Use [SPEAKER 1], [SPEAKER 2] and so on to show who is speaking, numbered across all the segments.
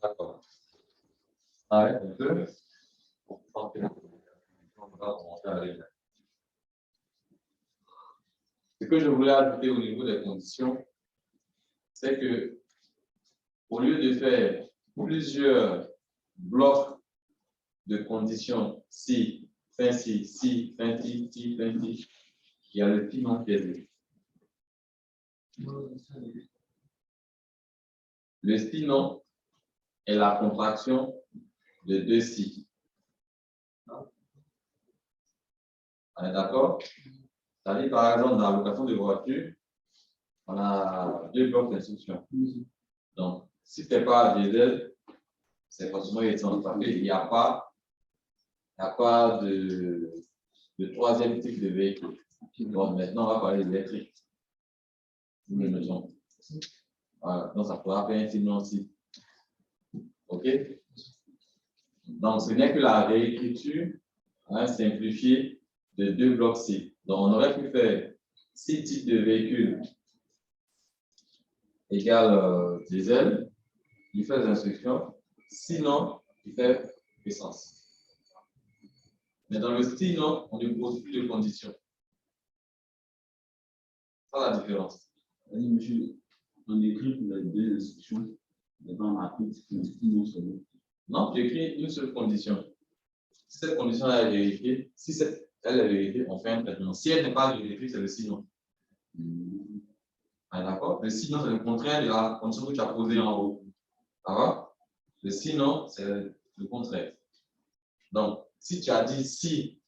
[SPEAKER 1] D'accord. Arrête un peu. On va remonter à l'échelle. Ce que je voulais ajouter au niveau des conditions, c'est que au lieu de faire plusieurs blocs de conditions, si, fin si, fin si, fin si, il y a le piment qui est vu. Le si non est la contraction de deux si. On est d'accord? C'est-à-dire, par exemple, dans la location de voiture, on a deux blocs d'instruction. Donc, si tu n'es pas à diesel, c'est forcément essence. Il n'y a pas de troisième type de véhicule. Donc, maintenant, on va parler d'électrique. Voilà. Donc, ça pourra faire un signe aussi. OK? Donc, ce n'est que la réécriture simplifiée de deux blocs C. Donc, on aurait pu faire 6 types de véhicules égale diesel. Il fait des instructions. Sinon, il fait essence. Mais dans le sinon, on ne pose plus de conditions. C'est la différence.
[SPEAKER 2] Monsieur, on écrit les deux instructions devant la petite sinon seulement.
[SPEAKER 1] Non, tu écris une seule condition. Si cette condition-là est vérifiée, si elle est vérifiée, on fait un traitement. Si elle n'est pas vérifiée, c'est le sinon. D'accord? Le sinon, c'est le contraire de la condition que tu as posée en haut. D'accord? Le sinon, c'est le contraire. Donc, si tu as dit si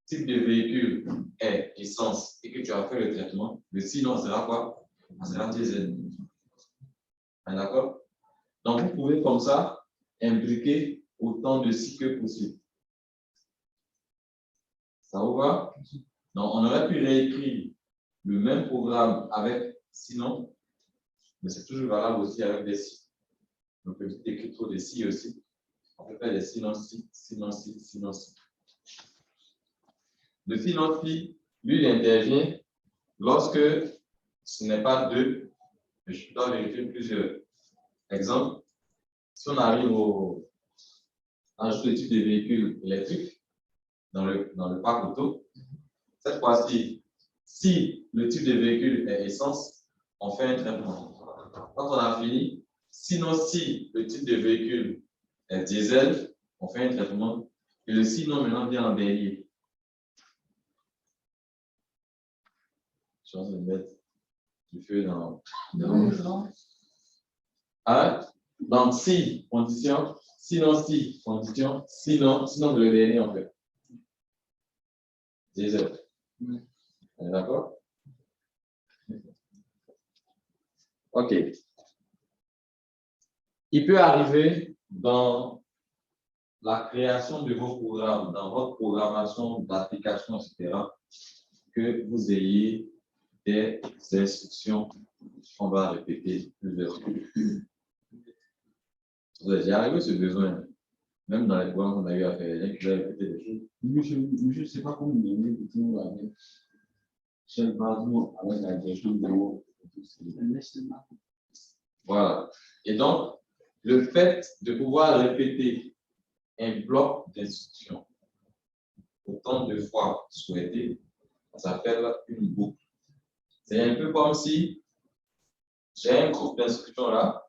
[SPEAKER 1] type de véhicule est essence et que tu as fait le traitement, le sinon sera quoi? Ça sera diesel. D'accord? Donc, vous pouvez comme ça imbriquer autant de si que possible. Ça vous va? Donc, on aurait pu réécrire le même programme avec sinon, mais c'est toujours valable aussi avec des si. On peut écrire trop des si aussi. On peut faire des sinon si, sinon si, sinon si. Le sinon si, lui, il intervient lorsque ce n'est pas deux, mais je dois vérifier plusieurs. Exemple, si on arrive à ajouter le type de véhicule électrique dans le parc auto, cette fois-ci, si le type de véhicule est essence, on fait un traitement. Quand on a fini, sinon si le type de véhicule est diesel, on fait un traitement. Et le sinon maintenant vient en bélier. Je vais mettre du feu dans donc si, condition, sinon si, condition, sinon le dernier en fait. Diesel. On est d'accord? OK. Il peut arriver dans la création de vos programmes, dans votre programmation d'application, etc., que vous ayez des instructions qu'on va répéter plusieurs fois. Vous avez déjà arrivé ce besoin, même dans les programmes qu'on a eu à faire, il y a répéter des choses.
[SPEAKER 2] Monsieur, je ne sais pas comment vous avez dit avec chaque basement avec la gestion de l'eau.
[SPEAKER 1] Voilà. Et donc, le fait de pouvoir répéter un bloc d'instructions autant de fois souhaité, ça s'appelle une boucle. C'est un peu comme si j'ai un groupe d'instructions là.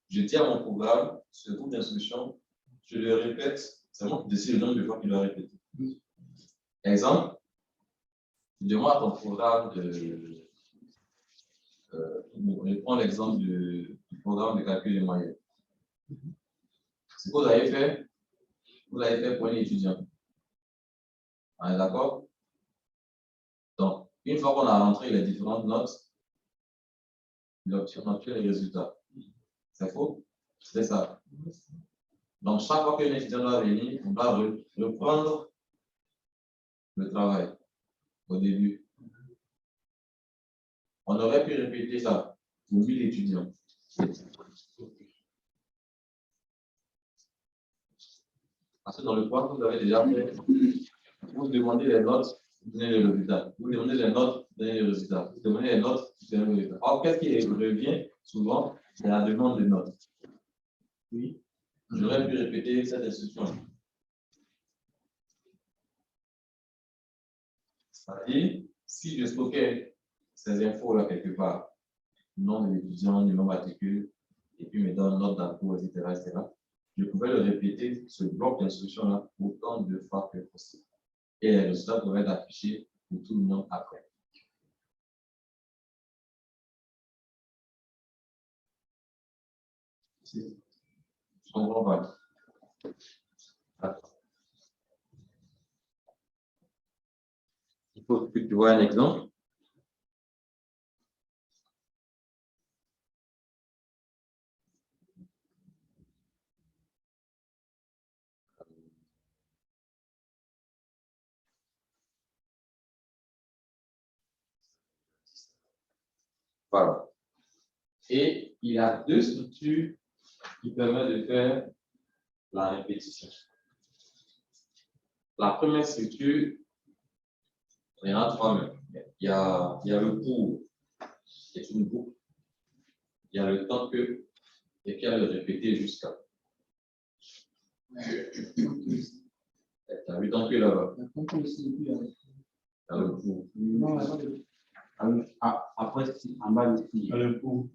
[SPEAKER 1] Je dis à mon programme, ce groupe d'instructions, je le répète, c'est moi qui décide le nombre de fois qu'il doit répéter. Exemple, je demande à ton programme je prends l'exemple du programme de calcul de moyenne. Ce que vous avez fait pour un étudiant. On est d'accord? Donc, une fois qu'on a rentré les différentes notes, il obtient les résultats. C'est faux? C'est ça. Donc, chaque fois qu'un étudiant doit venir, on va reprendre le travail au début. On aurait pu répéter ça pour 1000 étudiants. Parce que dans le point que vous avez déjà fait, vous demandez les notes vous donnez le résultat. Vous demandez les notes, vous donnez le résultat. Vous demandez les notes, vous donnez le résultat. Alors, qu'est-ce qui revient souvent? C'est la demande de notes. Oui, j'aurais pu répéter cette instruction. C'est-à-dire, si je stockais ces infos-là quelque part, nom de l'étudiant, numéro matricule, et puis me donne note d'encours, etc., je pouvais le répéter, ce bloc d'instructions-là, autant de fois que possible. Et les résultats pourraient être affichés pour tout le monde après. Je comprends pas. Il faut que tu vois un exemple. Voilà. Et il y a deux structures qui permettent de faire la répétition. La première structure, il y en a trois même. Il y a le pour, c'est une boucle. Il y a le temps que, et puis il y a le répéter jusqu'à. Tu as vu tant que là-bas. Il y a le pour.
[SPEAKER 2] Après, en bas, il y a
[SPEAKER 3] Le pour.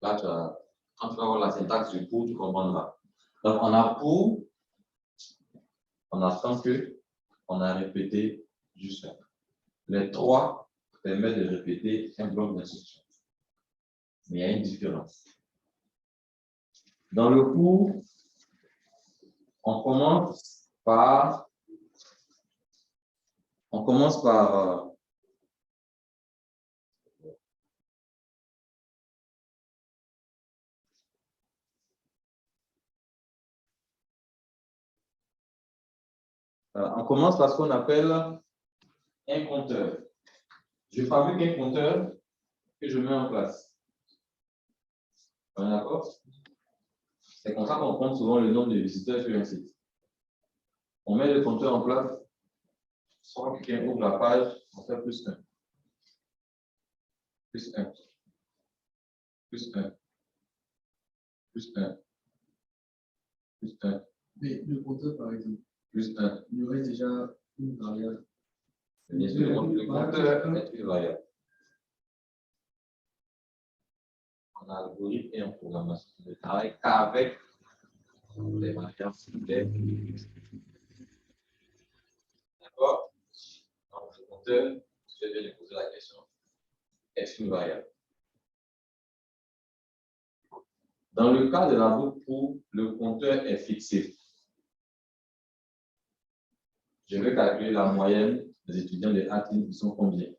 [SPEAKER 1] Là, quand tu vas voir la syntaxe du pour, tu comprendras. Donc, on a pour, on a tant que, on a répété jusqu'à. Les trois permettent de répéter un bloc d'instruction. Mais il y a une différence. Dans le pour, on commence par ce qu'on appelle un compteur. Je fabrique un compteur que je mets en place. On est d'accord? C'est comme ça qu'on compte souvent le nombre de visiteurs sur un site. On met le compteur en place, soit quelqu'un ouvre la page, on fait plus 1. Plus 1. Plus 1. Plus 1. Plus 1.
[SPEAKER 3] Mais le compteur, par exemple,
[SPEAKER 1] Plus 1.
[SPEAKER 3] il y aurait déjà une variable.
[SPEAKER 1] Bien sûr, le compteur est une variable. En algorithme et en programmation, on ne travaille qu'avec les variables. D'accord? Donc, le compteur, je viens de poser la question, est une variable. Dans le cas de la boucle où le compteur est fixé, je vais calculer la moyenne des étudiants de Athènes qui sont combien?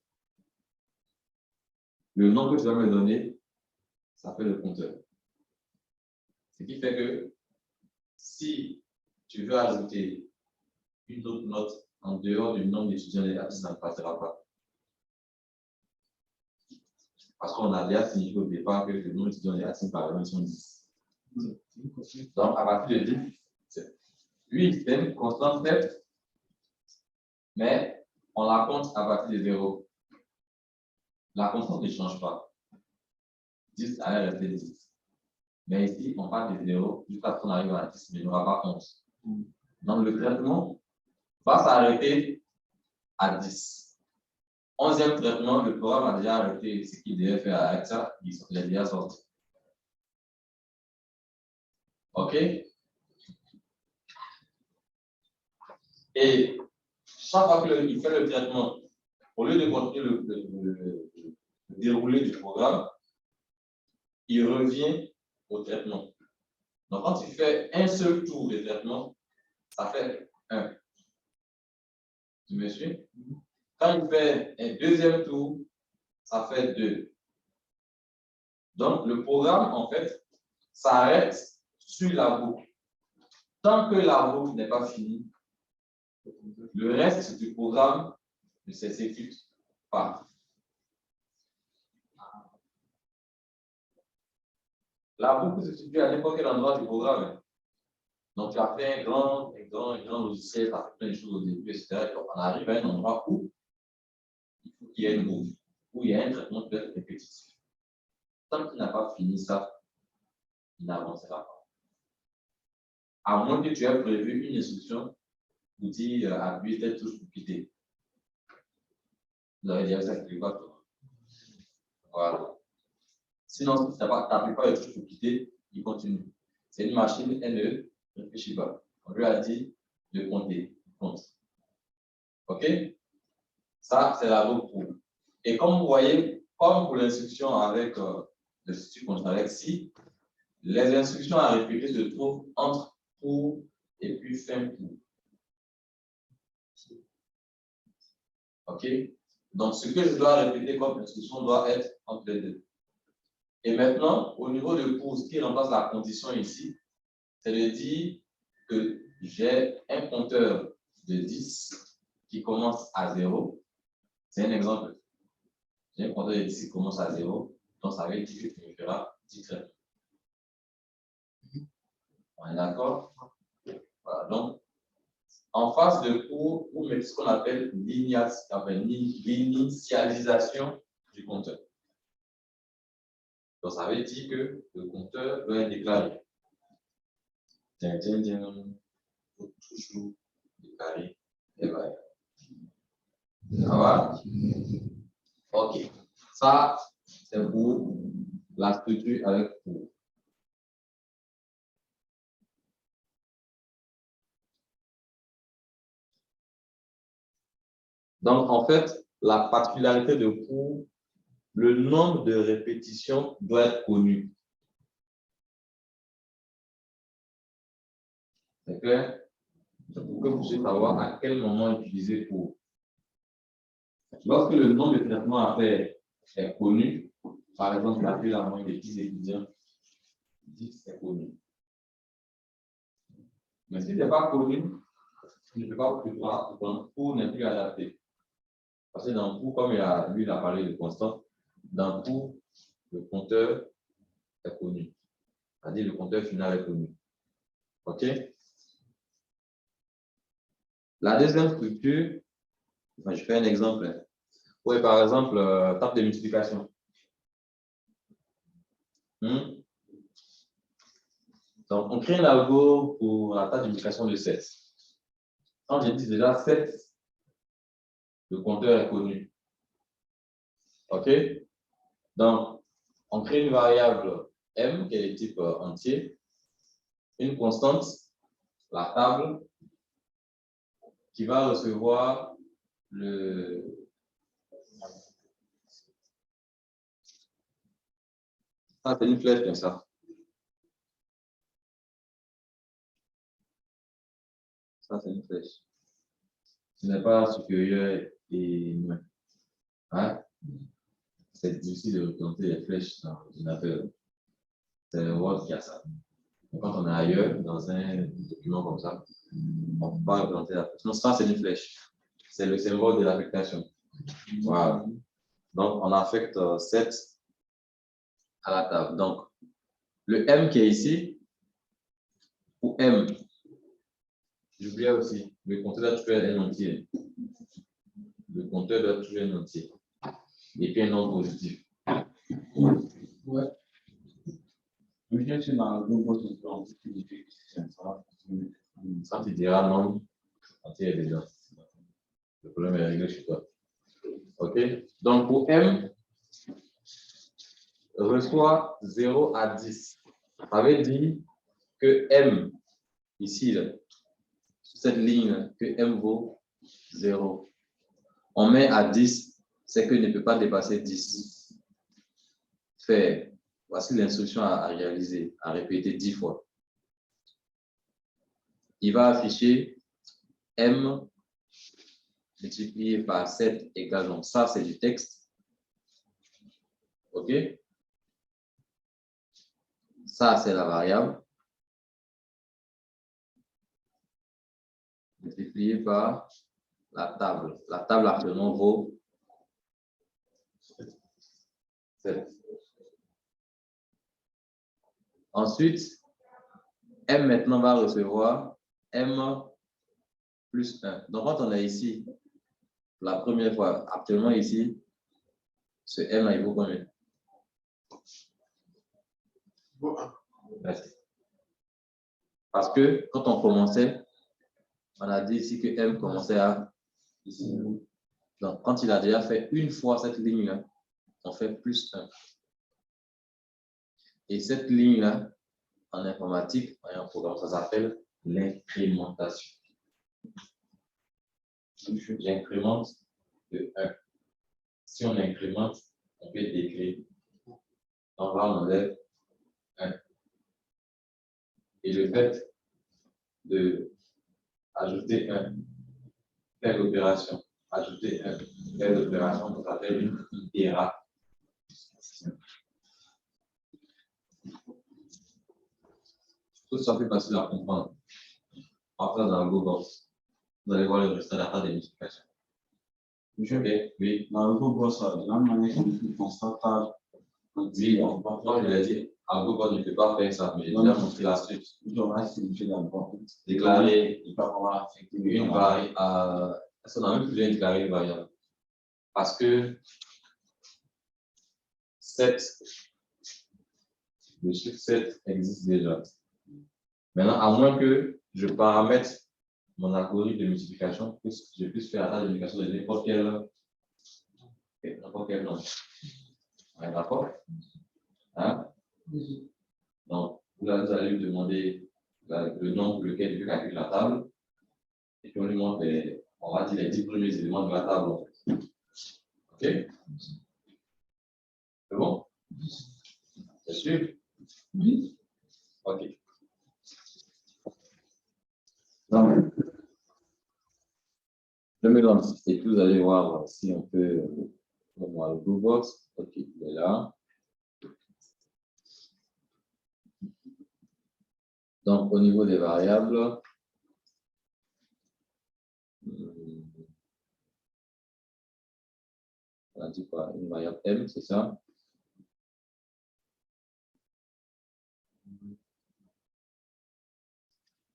[SPEAKER 1] Le nombre que tu vas me donner, ça fait le compteur. Ce qui fait que si tu veux ajouter une autre note en dehors du nombre d'étudiants de Athènes, ça ne passera pas. Parce qu'on a déjà signifié au départ que le nombre d'étudiants de Athènes, par exemple, ils sont 10. Donc, à partir de 10, lui, c'est une constante faible, mais on la compte à partir de 0. La constante ne change pas. 10 allait rester 10. Mais ici, on part de 0 jusqu'à ce qu'on arrive à 10, mais il n'y aura pas 11. Donc, le traitement va s'arrêter à 10. 11e traitement, le programme a déjà arrêté ce qu'il devait faire avec ça, il est déjà sorti. OK? Et chaque fois qu'il fait le traitement, au lieu de continuer le déroulé du programme, il revient au traitement. Donc, quand il fait un seul tour de traitement, ça fait 1. Tu me suis? Quand il fait un deuxième tour, ça fait 2. Donc, le programme, en fait, s'arrête sur la boucle. Tant que la boucle n'est pas finie, le reste du programme ne s'exécute pas. La boucle se situe à n'importe quel endroit du programme. Donc, tu as fait un grand logiciel, tu as fait plein de choses au début, etc. Donc, on arrive à un endroit où il faut qu'il y ait une boucle, où il y a un traitement peut-être répétitif. Tant qu'il n'a pas fini ça, il n'avancera pas. À moins que tu aies prévu une instruction pour dire appuyer telle touche pour quitter. Vous avez déjà ça quelque part. Voilà. Sinon, si tu n'appuies pas les touches pour quitter, il continue. C'est une machine, elle ne réfléchit pas. On lui a dit de compter. Il compte. OK? Ça, c'est la boucle pour. Et comme vous voyez, comme pour l'instruction avec le substitut constant avec si, les instructions à répéter se trouvent entre pour et puis fin pour. OK? Donc, ce que je dois répéter comme instruction doit être entre les deux. Et maintenant, au niveau de pour, ce qui remplace la condition ici, c'est de dire que j'ai un compteur de 10 qui commence à 0. C'est un exemple. J'ai un compteur de 10 qui commence à 0. Donc, ça veut dire que tu me feras 10 traitements. On est d'accord? Voilà. Donc, en face de pour, vous mettez ce qu'on appelle l'initialisation du compteur. Donc, ça veut dire que le compteur doit être déclaré. Il faut toujours déclarer les variables. Ça va? OK. Ça, c'est pour la structure avec pour. Donc, en fait, la particularité de pour, le nombre de répétitions doit être connu. C'est clair? Pour que vous puissiez savoir à quel moment utiliser pour. Lorsque le nombre de traitements à faire est connu, par exemple, la moyenne des 10 étudiants, 10 est connu. Mais si ce n'est pas connu, je ne peux pas prendre pour n'est plus adapté. Parce que dans pour, comme lui, il a parlé de constante, dans pour, le compteur est connu. C'est-à-dire le compteur final est connu. OK? La deuxième structure, je fais un exemple. Oui, par exemple, table de multiplication. Donc, on crée un algo pour la table de multiplication de 7. Quand je dis déjà 7, le compteur est connu. OK? Donc, on crée une variable m qui est de type entier, une constante, la table, qui va recevoir le. Ça, c'est une flèche comme ça. Ça, c'est une flèche. Ce n'est pas supérieur et moins. Hein? C'est difficile de représenter les flèches dans l'ordinateur. C'est le Word qui a ça. Mais quand on est ailleurs, dans un document comme ça, on ne peut pas représenter la flèche. Non, ça, c'est une flèche. C'est le symbole de l'affectation. Voilà. Donc, on affecte 7 à la table. Donc, le M qui est ici, pour M, j'oubliais aussi, le compteur doit toujours être un entier. Le compteur doit toujours être un entier. Et puis un nombre positif.
[SPEAKER 2] Ouais. Je suis dans le groupe
[SPEAKER 1] Ça, tu diras nombre entier est dedans. Le problème est réglé chez toi. OK? Donc, pour M, reçoit 0 à 10. Ça veut dire que M, ici, là, sur cette ligne, que M vaut 0. On met à 10, c'est qu'il ne peut pas dépasser 10. Faire. Voici l'instruction à réaliser, à répéter 10 fois. Il va afficher M multiplié par 7 égale, donc ça c'est du texte. OK? Ça c'est la variable. Multiplié par la table. La table actuellement vaut 7. Ensuite, M maintenant va recevoir M plus 1. Donc, quand on est ici, la première fois, actuellement ici, ce M il vaut combien? Merci. Parce que quand on commençait, on a dit ici que M commençait à ici. Donc, quand il a déjà fait une fois cette ligne-là, on fait plus 1. Et cette ligne-là, en informatique, en programme, ça s'appelle l'incrémentation. J'incrémente de 1. Si on incrémente, on peut décrire. En bas, on enlève 1. Et le fait d'ajouter 1, faire l'opération, ajouter 1, faire l'opération, ça s'appelle une itération. Tout ça fait facile à comprendre. Après, dans le GoBox, vous allez voir le résultat data des multiplications. Oui.
[SPEAKER 2] Dans le GoBox, de la manière qu'on constate,
[SPEAKER 1] oui, moi je l'ai dit, en GoBox, je ne peux pas faire ça, mais j'ai déjà montré la suite. Déclarer une variable. Est-ce qu'on a même plus besoin de déclarer une variable? Parce que 7, le chiffre 7 existe déjà. Maintenant, à moins que je paramètre mon algorithme de multiplication, que je puisse faire la multiplication de n'importe quel nombre. Ouais, d'accord? Hein? Donc, vous allez lui demander le nombre pour lequel il veut calculer la table. Et puis on lui montre, on va dire, les 10 premiers éléments de la table. OK? C'est bon? C'est sûr? Oui. OK. Donc, je me lance et puis vous allez voir si on peut voir le Blue Box. OK, il est là. Donc, au niveau des variables, on a dit quoi? Une variable M, c'est ça?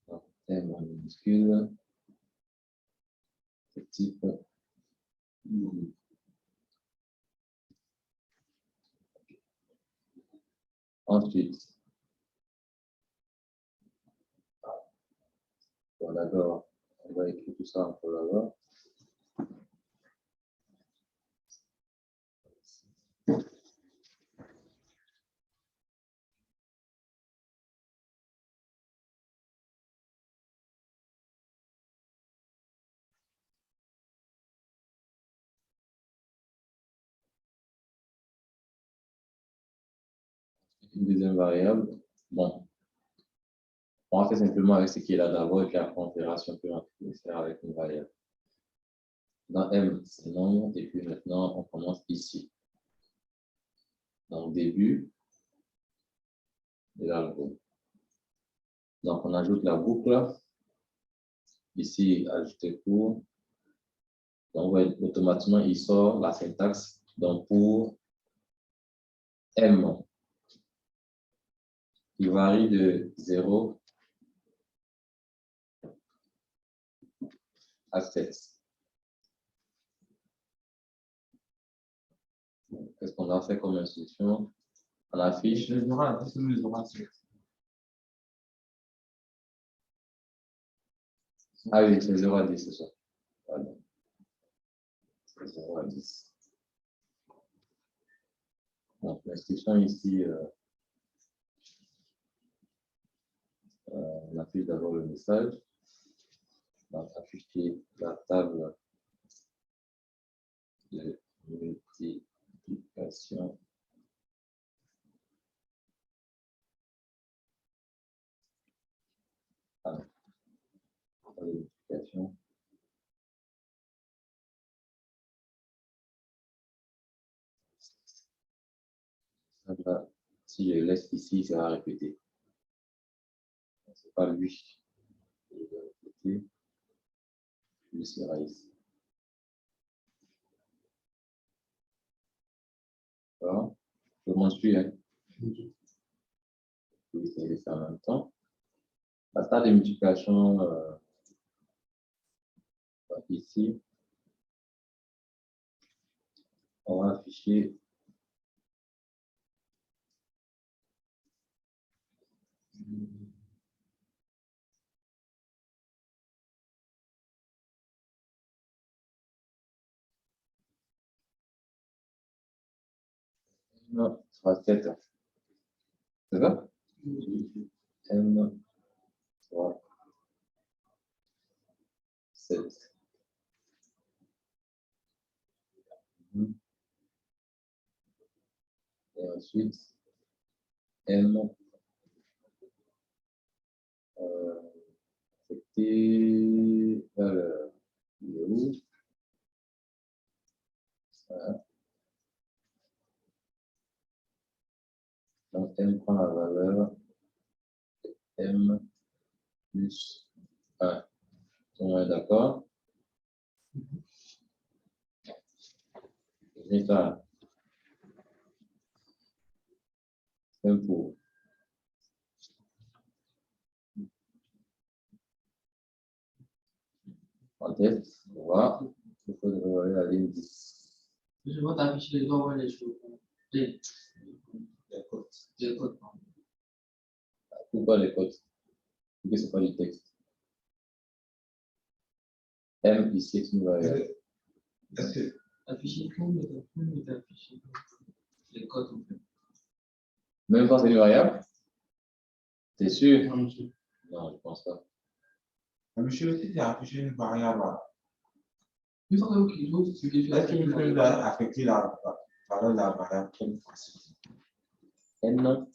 [SPEAKER 1] Donc, M en minuscule. C'est type. Ensuite, bon, d'abord, on va écrire tout ça en collaborateur. Une deuxième variable. Bon, on va faire simplement avec ce qui est là d'abord et puis après on verra si on peut faire avec une variable. Dans M, c'est nombre et puis maintenant on commence ici. Dans le début de l'algo. Donc on ajoute la boucle. Ici, ajouter pour. Donc automatiquement il sort la syntaxe. Donc pour M, il varie de 0 à 7. Qu'est-ce qu'on a fait comme instruction? On affiche. Ah oui, c'est 0 à 10, c'est ça. Voilà. C'est 0 à 10. Donc l'instruction ici, on affiche d'abord le message. Donc afficher la table de multiplication. Multiplication. Si je laisse ici, ça va répéter. C'est pas lui qui va répéter. Lui sera ici. D'accord? Je m'en suis. Hein?
[SPEAKER 4] Vous essayez ça en même temps. La table de multiplication ici, on va afficher non, ça 7. C'est ça? M 3, 7. Et ensuite, M, c'était valeur. Il est où? Ça. Donc, M prend la valeur M plus 1. On est d'accord? Et ça, c'est pour. En tête, on va. Il faut regarder la ligne 10.
[SPEAKER 3] Je vais t'afficher les doigts, les choses. Les
[SPEAKER 2] côtes.
[SPEAKER 3] les codes.
[SPEAKER 4] Pourquoi les codes? Pourquoi ce n'est pas du texte? M ici est une variable.
[SPEAKER 2] Est-ce que
[SPEAKER 3] Afficher tout, mais t'afficher les codes, en fait.
[SPEAKER 4] Même quand c'est une variable? T'es sûr?
[SPEAKER 2] non, monsieur,
[SPEAKER 4] Non, je ne pense pas.
[SPEAKER 2] monsieur, si tu as affiché une variable,
[SPEAKER 3] Une fois que tu ouvres, c'est que tu
[SPEAKER 2] est-ce que
[SPEAKER 3] affiches
[SPEAKER 2] tu dois affecter la valeur de la variable M fois 7?
[SPEAKER 4] N,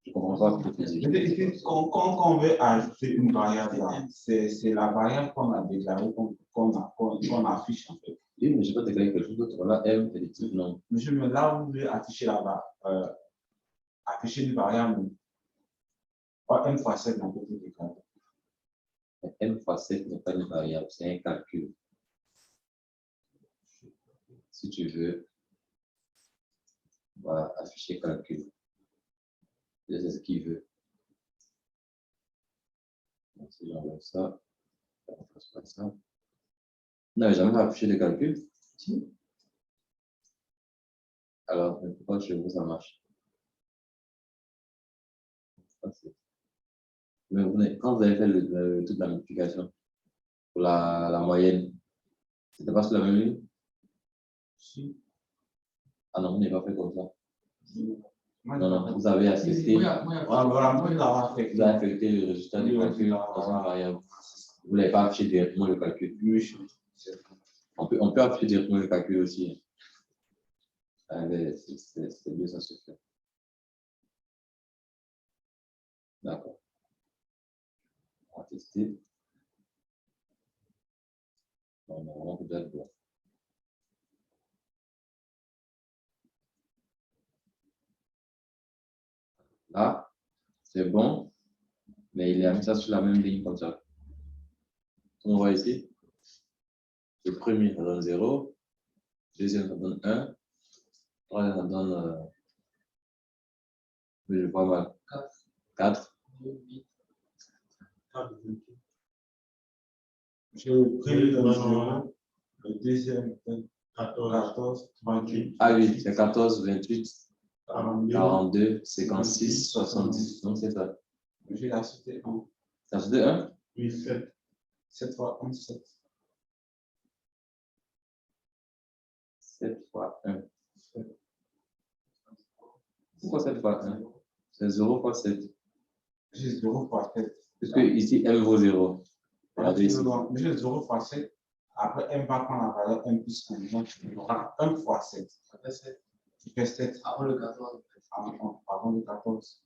[SPEAKER 4] je ne comprends pas ce que tu dis.
[SPEAKER 2] Quand on veut ajouter une variable, c'est la variable qu'on a déclarée, qu'on affiche en fait.
[SPEAKER 4] Oui, mais je peux déclarer quelque chose d'autre. Là, M, c'est des types non.
[SPEAKER 2] Monsieur, mais là, vous voulez afficher afficher une variable. M fois 7 n'a pas été déclaré.
[SPEAKER 4] M fois 7 n'est pas une variable, c'est un calcul. Si tu veux, on va afficher calcul. C'est ce qu'il veut. Donc, si j'enlève ça, on passe pas ça. Non, jamais fait afficher des calculs. Si. Alors, pourquoi chez vous ça marche? Mais quand vous avez fait toute la multiplication pour la moyenne, c'était pas sur la même ligne?
[SPEAKER 2] Si.
[SPEAKER 4] Ah non, vous n'avez pas fait comme ça.
[SPEAKER 2] Moi,
[SPEAKER 4] Non, non, vous avez affecté, vous avez affecté le résultat du calcul dans une variable. Vous n'avez pas affiché directement le calcul. On peut afficher directement le calcul aussi. C'est mieux, ça se fait. D'accord. On va tester. Normalement, vous êtes bon. Là, c'est bon, mais il a mis ça sur la même ligne comme ça. On voit ici. Le premier, ça donne 0. Le deuxième, ça donne 1. Le troisième, ça donne. Je vois mal. 4.
[SPEAKER 2] Le premier donne 0. Le deuxième donne 14, 38.
[SPEAKER 4] Ah oui, c'est 14, 28, 42, 56, 70. Donc c'est ça.
[SPEAKER 2] J'ai la cité 1.
[SPEAKER 4] Ça se dit 1?
[SPEAKER 2] Oui, 7. 7 fois 1, 7.
[SPEAKER 4] 7 fois 1. Pourquoi 7 fois 1? C'est 0 fois 7.
[SPEAKER 2] J'ai 0 fois 7.
[SPEAKER 4] Parce que ici, M vaut 0. Regardez ici.
[SPEAKER 2] J'ai 0 fois 7. Après, M va prendre la valeur M plus 1. Donc, il y aura 1 fois 7. Ça fait 7. Il fait 7.
[SPEAKER 3] Avant le 14.
[SPEAKER 2] Avant le 14.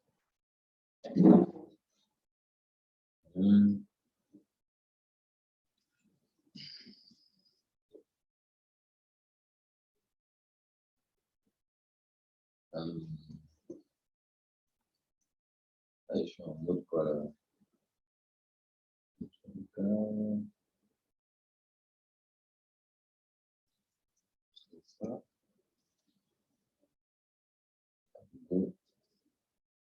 [SPEAKER 4] Allez, je suis en mode quoi là? C'est ça.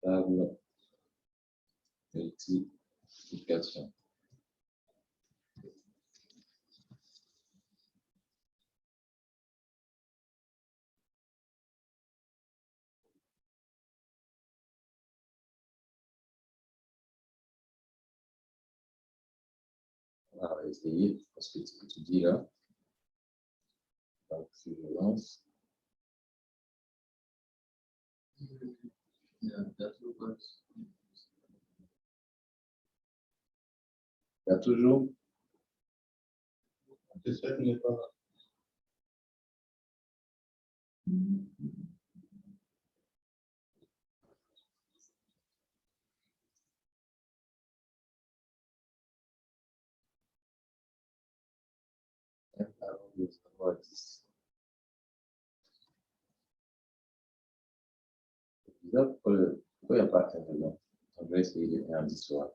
[SPEAKER 4] Table multiplication. On va essayer parce que ce que tu dis là. Donc, si je lance. Il y a toujours. J'espère qu'il n'est pas là. Pourquoi il n'y a pas un dedans? On va essayer de faire un histoire.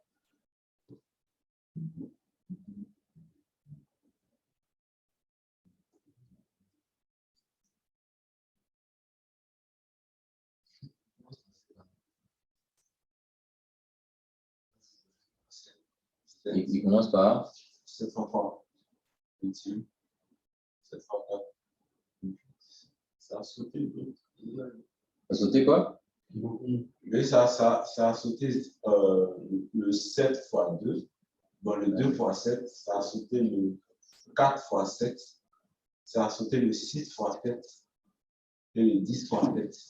[SPEAKER 4] Il commence par
[SPEAKER 2] 7 fois 28. 7 fois 4. Ça a sauté.
[SPEAKER 4] Ça a sauté quoi?
[SPEAKER 2] Mais ça a sauté le 7 fois 2. Bon, le 2 fois 7, ça a sauté le 4 fois 7. Ça a sauté le 6 fois 7 et le 10 fois 7.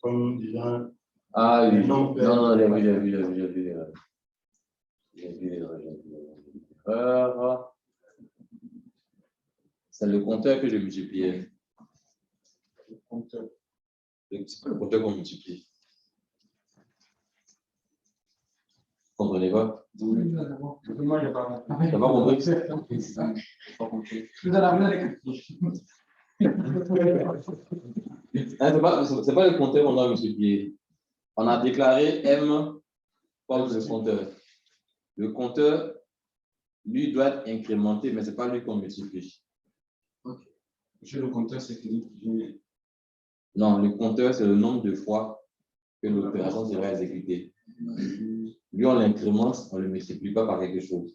[SPEAKER 5] Comme déjà.
[SPEAKER 4] Ah oui,
[SPEAKER 5] non,
[SPEAKER 4] non, j'ai vu l'erreur. C'est le compteur que je multipliais.
[SPEAKER 2] Le compteur.
[SPEAKER 4] C'est pas le compteur qu'on multiplie. Vous comprenez pas?
[SPEAKER 2] Moi, je n'ai pas compris.
[SPEAKER 4] T'as pas compris?
[SPEAKER 2] Pas compris.
[SPEAKER 4] C'est pas le compteur qu'on a multiplié. On a déclaré M comme le compteur. Le compteur, lui, doit être incrémenté, mais ce n'est pas lui qu'on multiplie.
[SPEAKER 2] Monsieur le compteur, c'est Philippe.
[SPEAKER 4] Non, le compteur, c'est le nombre de fois que l'opération sera exécutée. Lui, on l'incrémente, on ne le multiplie pas par quelque chose.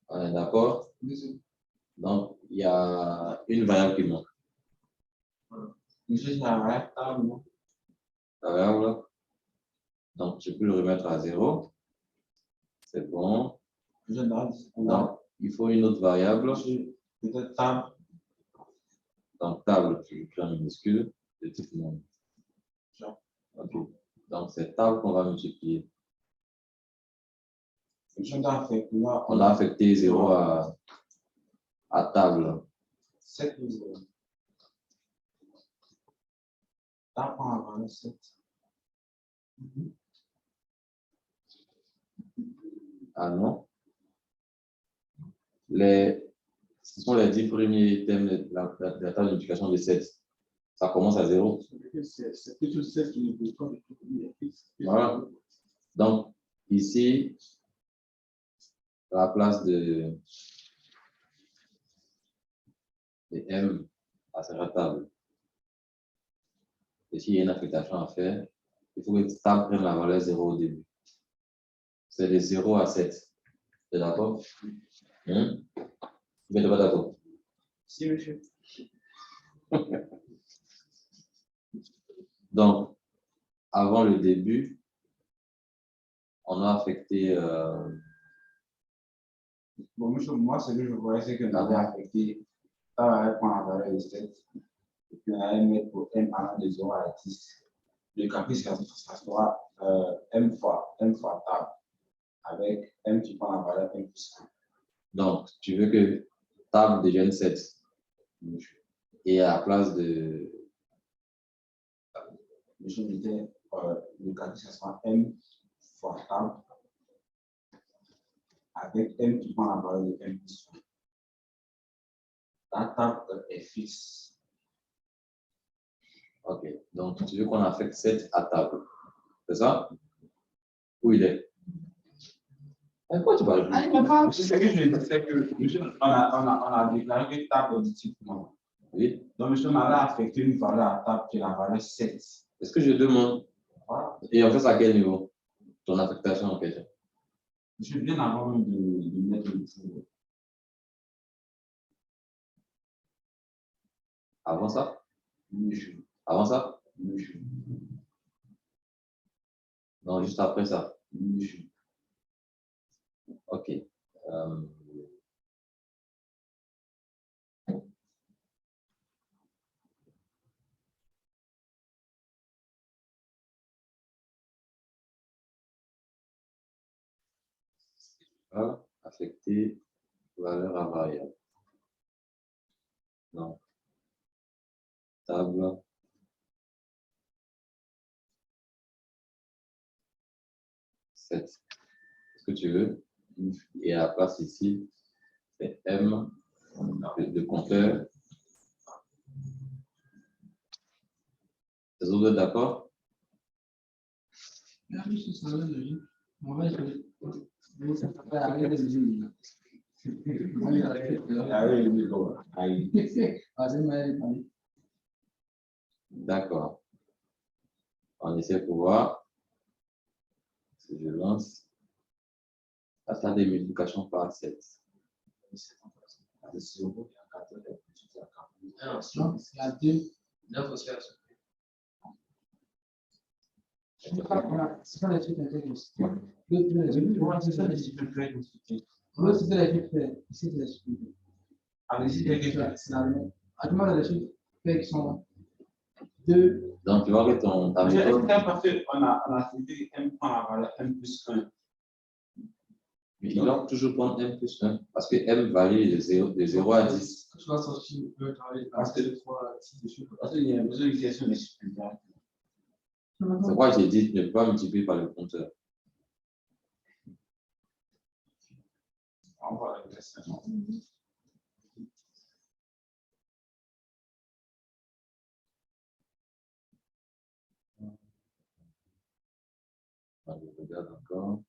[SPEAKER 4] On est d'accord? Donc, il y a une variable qui manque.
[SPEAKER 2] Monsieur, c'est la variable, non?
[SPEAKER 4] La variable là. Donc, tu peux le remettre à 0. C'est bon. Non, il faut une autre variable.
[SPEAKER 2] Peut-être table.
[SPEAKER 4] Donc, table, tu écris en minuscule, de type nombre. OK. Donc, c'est table qu'on va multiplier. On a affecté 0 à table.
[SPEAKER 2] 7 ou 0. Table, on va avoir 7.
[SPEAKER 4] Ah non. Ce sont les 10 premiers thèmes de la table de multiplication de 7. Ça commence à 0.
[SPEAKER 5] C'est plutôt 7 qui ne peut pas.
[SPEAKER 4] Voilà. Donc, ici, à la place de M, ça sera table. Et s'il y a une affectation à faire, il faut que table prenne la valeur 0 au début. C'est de 0 à 7. Tu es d'accord? Tu n'es pas d'accord?
[SPEAKER 5] Si, monsieur.
[SPEAKER 4] Donc, avant le début, on a affecté.
[SPEAKER 2] Bon, monsieur, moi, ce que je voyais, c'est que nous avons affecté. Ça va prendre la valeur de 7. Et puis, on va mettre pour M allant de 0 à 10. Le caprice, ça sera M fois table. Avec M qui prend la valeur M plus 1.
[SPEAKER 4] Donc, tu veux que table devienne 7. Et à la place de.
[SPEAKER 2] Je mettais le caprice, ça sera M fois table. Avec M qui prend la valeur de M plus 1. La table est fixe.
[SPEAKER 4] OK. Donc, tu veux qu'on affecte 7 à table. C'est ça? Où il est? Pourquoi tu parles plus?
[SPEAKER 2] Ce que je dis, c'est que monsieur, on a déclaré que table auditivement.
[SPEAKER 4] Oui.
[SPEAKER 2] Donc, monsieur, on a affecté une valeur à table qui est la valeur 7.
[SPEAKER 4] Est-ce que je demande?
[SPEAKER 2] Voilà.
[SPEAKER 4] Et en fait, à quel niveau? Ton affectation en question?
[SPEAKER 2] Monsieur, bien avant même de mettre le niveau.
[SPEAKER 4] Avant ça?
[SPEAKER 2] Monsieur.
[SPEAKER 4] Avant ça?
[SPEAKER 2] Monsieur.
[SPEAKER 4] Non, juste après ça.
[SPEAKER 2] Monsieur.
[SPEAKER 4] Ok. Affecter valeur à variable. Non. Table. Est-ce que tu veux? Et à la place ici, c'est M de compteur. Les autres êtes d'accord?
[SPEAKER 3] On va essayer.
[SPEAKER 4] D'accord. On essaie pour voir. Si je lance. La table de multiplication par 7.
[SPEAKER 3] Non, c'est la 2. 9 aussi à ce c'est pas les trucs intéressants. C'est ça les chiffres très compliqués. L'autre, c'est les chiffres faits. Ici, c'est les chiffres faits.
[SPEAKER 2] Allez-y, quelqu'un.
[SPEAKER 3] C'est la même. Actuellement, les chiffres faits qui sont 2.
[SPEAKER 4] Donc, tu vois que ta méthode.
[SPEAKER 2] Parce qu'on a cité M prend la valeur M plus 1.
[SPEAKER 4] Mais il doit toujours prendre M plus 1 parce que M varie de 0 à 10.
[SPEAKER 3] Tu vas sortir, tu peux travailler
[SPEAKER 2] Parce que
[SPEAKER 3] 3, 6 dessus.
[SPEAKER 2] Parce qu'il y a besoin d'une question de supplémentaire.
[SPEAKER 4] C'est pourquoi j'ai dit ne pas multiplier par le compteur.
[SPEAKER 2] On va la question.
[SPEAKER 4] Je regarde encore.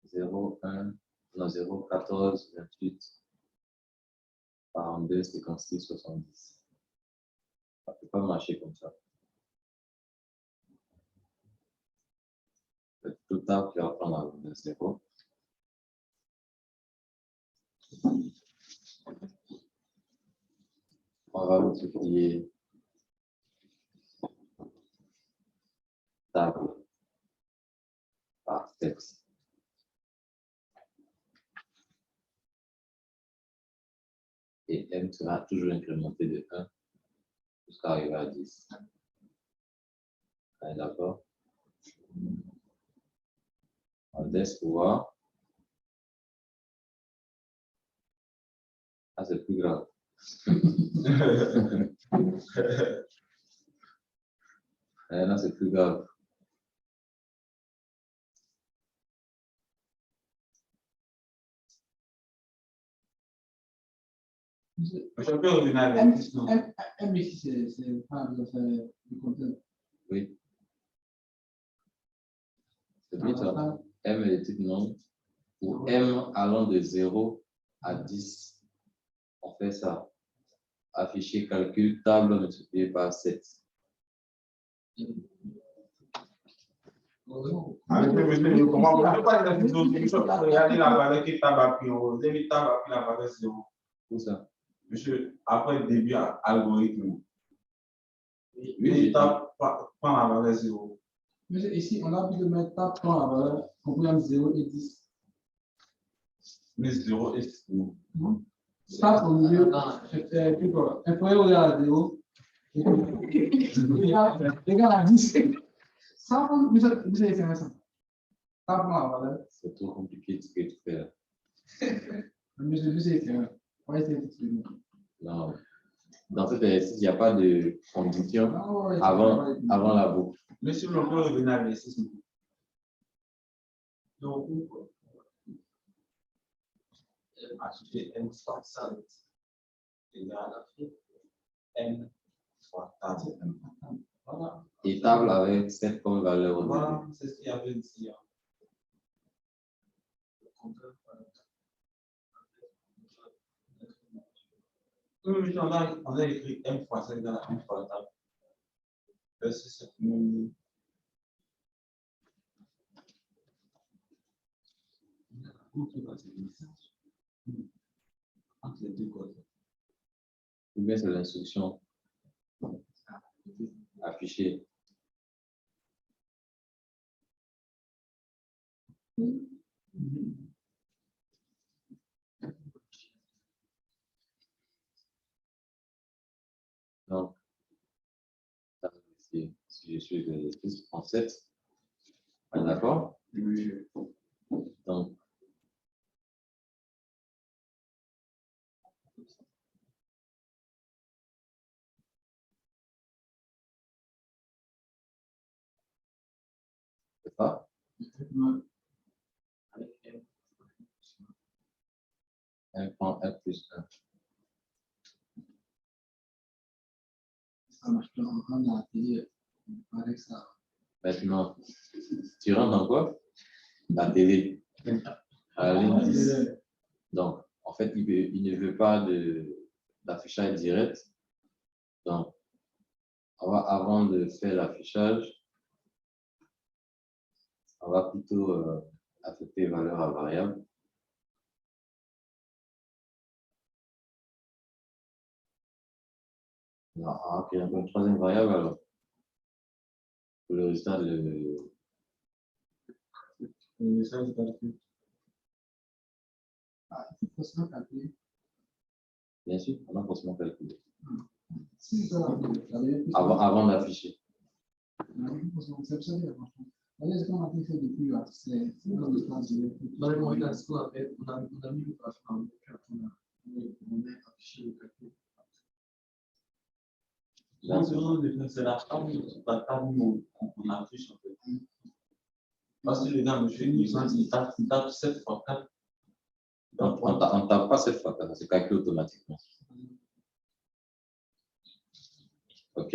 [SPEAKER 4] Zéro, 1, non, 0, 14, 28, 42, 56, 70. Ça ne peut pas marcher comme ça. Le total, tu vas prendre le 0. On va multiplier table par 7. Et M sera toujours incrémenté de 1 jusqu'à arriver à 10. D'accord? On laisse pour voir. Ah, c'est plus grave. Là, c'est plus grave.
[SPEAKER 2] Je peux revenir à la question.
[SPEAKER 3] M ici, c'est pas le compteur.
[SPEAKER 4] Oui. C'est bien ça. M est le type non. Pour M allant de 0 à 10, on fait ça. Afficher calcul, table multiplié par 7.
[SPEAKER 2] Regardez la valeur qui table a pris en haut. Début table a pris la valeur 0.
[SPEAKER 4] Où ça?
[SPEAKER 2] Monsieur, après le début algorithme.
[SPEAKER 4] Oui,
[SPEAKER 2] table prend la valeur 0.
[SPEAKER 3] Mais ici, on a pu le mettre table prend la valeur, comprenant 0 et 10.
[SPEAKER 2] Mais 0 et 10.
[SPEAKER 3] Ça, au milieu, inférieur à 0. Égal à 10. Ça, vous allez faire ça. Table prend la valeur.
[SPEAKER 4] c'est trop compliqué ce que tu fais là.
[SPEAKER 3] Mais je vais faire. On va essayer de trouver.
[SPEAKER 4] Non. Dans cet exercice, il n'y a pas de condition
[SPEAKER 3] Ah,
[SPEAKER 4] avant la boucle.
[SPEAKER 2] Monsieur, on peut revenir à l'exercice.
[SPEAKER 3] Donc,
[SPEAKER 2] Ajouter M fois 100 égale à M fois table.
[SPEAKER 3] Voilà.
[SPEAKER 4] Et table avec 7 comme valeur au début.
[SPEAKER 3] Voilà, c'est ce qu'il y avait ici. Oui, on a écrit M fois 5 dans la M fois la table. C'est même. Entre les deux côtés.
[SPEAKER 4] Ou bien c'est l'instruction affichée. Donc, si je suis l'exercice en 7, on est d'accord? Donc, c'est ça? M prend R plus 1.
[SPEAKER 3] Ça marche pas dans la télé avec ça.
[SPEAKER 4] Maintenant, tu rentres dans quoi? La télé. À la ligne 10. Donc, en fait, il ne veut pas d'affichage direct. Donc, avant de faire l'affichage, on va plutôt affecter valeur à variable. On va créer une troisième variable alors. Pour le résultat de.
[SPEAKER 3] Le message de calcul. Ah, il faut forcément calculer.
[SPEAKER 4] Bien sûr, on a forcément calculé.
[SPEAKER 3] Si,
[SPEAKER 4] Avant d'afficher.
[SPEAKER 3] Dans les moyens qu'on a fait, on a mis le graphe en on a affiché le calcul. C'est la table qu'on affiche en fait. Parce que le gars, monsieur, il tape 7 fois 4.
[SPEAKER 4] On ne tape pas cette fois, c'est calculé automatiquement. OK?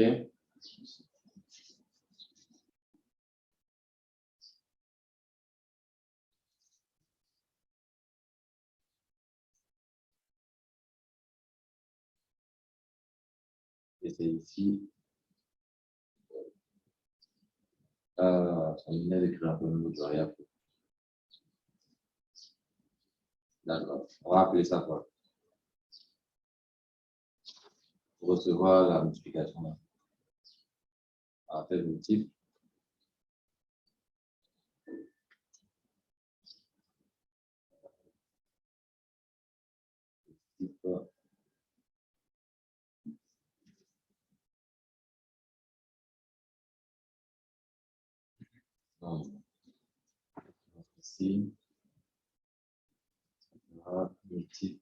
[SPEAKER 4] Et c'est ici. On venait d'écrire un peu le mot de variable. D'accord. On va appeler ça quoi? Pour recevoir la multiplication là. On va faire le type. Donc, ici, on va le type.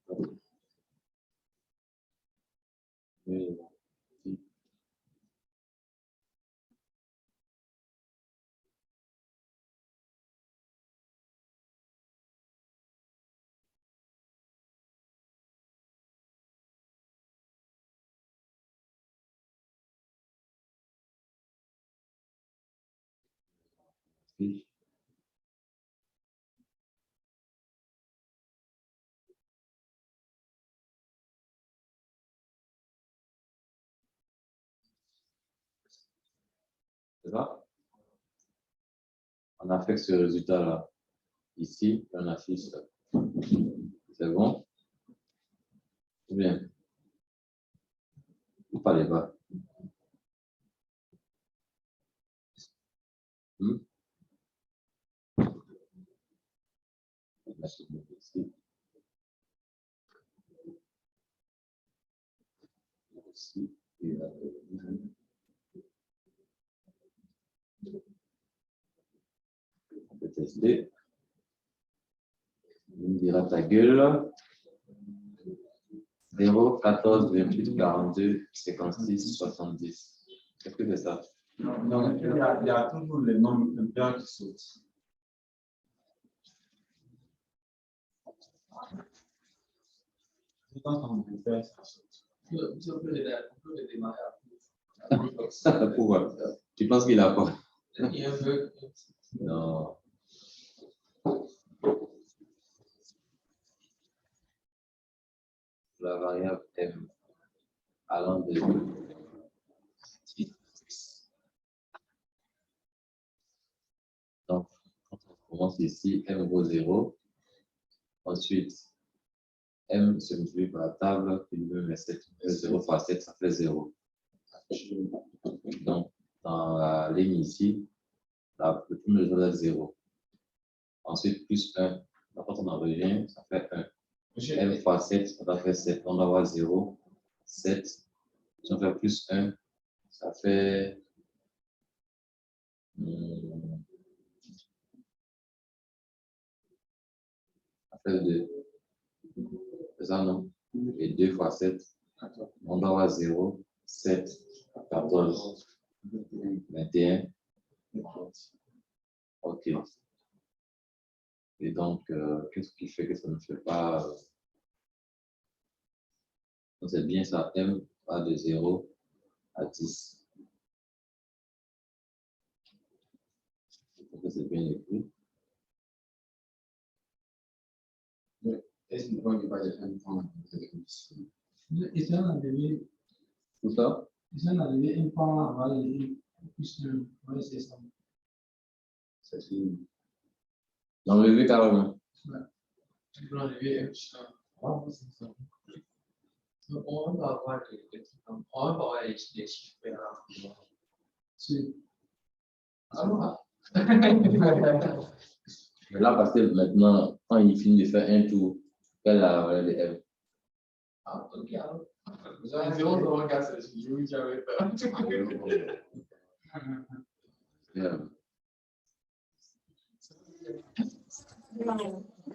[SPEAKER 4] C'est ça? On a fait ce résultat-là ici, et on affiche ça. C'est bon? Ou bien? Ou pas les bas? Ici. On peut tester. On me dira ta gueule. 0, 14, 28, 42, 56, 70. Qu'est-ce que c'est ça?
[SPEAKER 2] Donc, il y a toujours les nombres impairs qui sautent. Quand on peut faire ça saute.
[SPEAKER 3] On peut les démarrer.
[SPEAKER 4] Pourquoi? Tu penses qu'il a quoi?
[SPEAKER 3] Il y a un bug.
[SPEAKER 4] Non. La variable m allant de donc, quand on commence ici, m vaut 0. Ensuite, m se multiplie par la table, puis 0 fois 7, ça fait 0. Donc, dans la ligne ici, le premier résultat est 0. Ensuite, plus 1. Donc, quand on en revient, ça fait 1. M fois 7, ça va faire 7. On va avoir 0, 7. Si on fait plus 1, ça fait... ça fait 2. C'est ça, non? Et 2 fois 7, on va avoir 0, 7, 14, 21. OK. Et donc, qu'est-ce qui fait que ça ne fait pas... c'est bien ça, m va de 0 à 10. C'est bien écrit.
[SPEAKER 2] Est-ce qu'on peut pas faire un point?
[SPEAKER 5] Et ça, on a donné,
[SPEAKER 4] Tout ça?
[SPEAKER 5] un point avant les plus de, ouais, c'est ça.
[SPEAKER 2] C'est fini.
[SPEAKER 4] L'enlever carrément.
[SPEAKER 3] Tu peux enlever un petit peu. C'est ça. Donc, on va avoir les chiffres. Alors,
[SPEAKER 4] Mais là, parce que maintenant, quand il finit de faire un tour, quelle est la valeur de m?
[SPEAKER 3] ah, ok, alors. Vous avez 0 de regard, c'est ce que je vous dis avec ça. C'est ma gueule.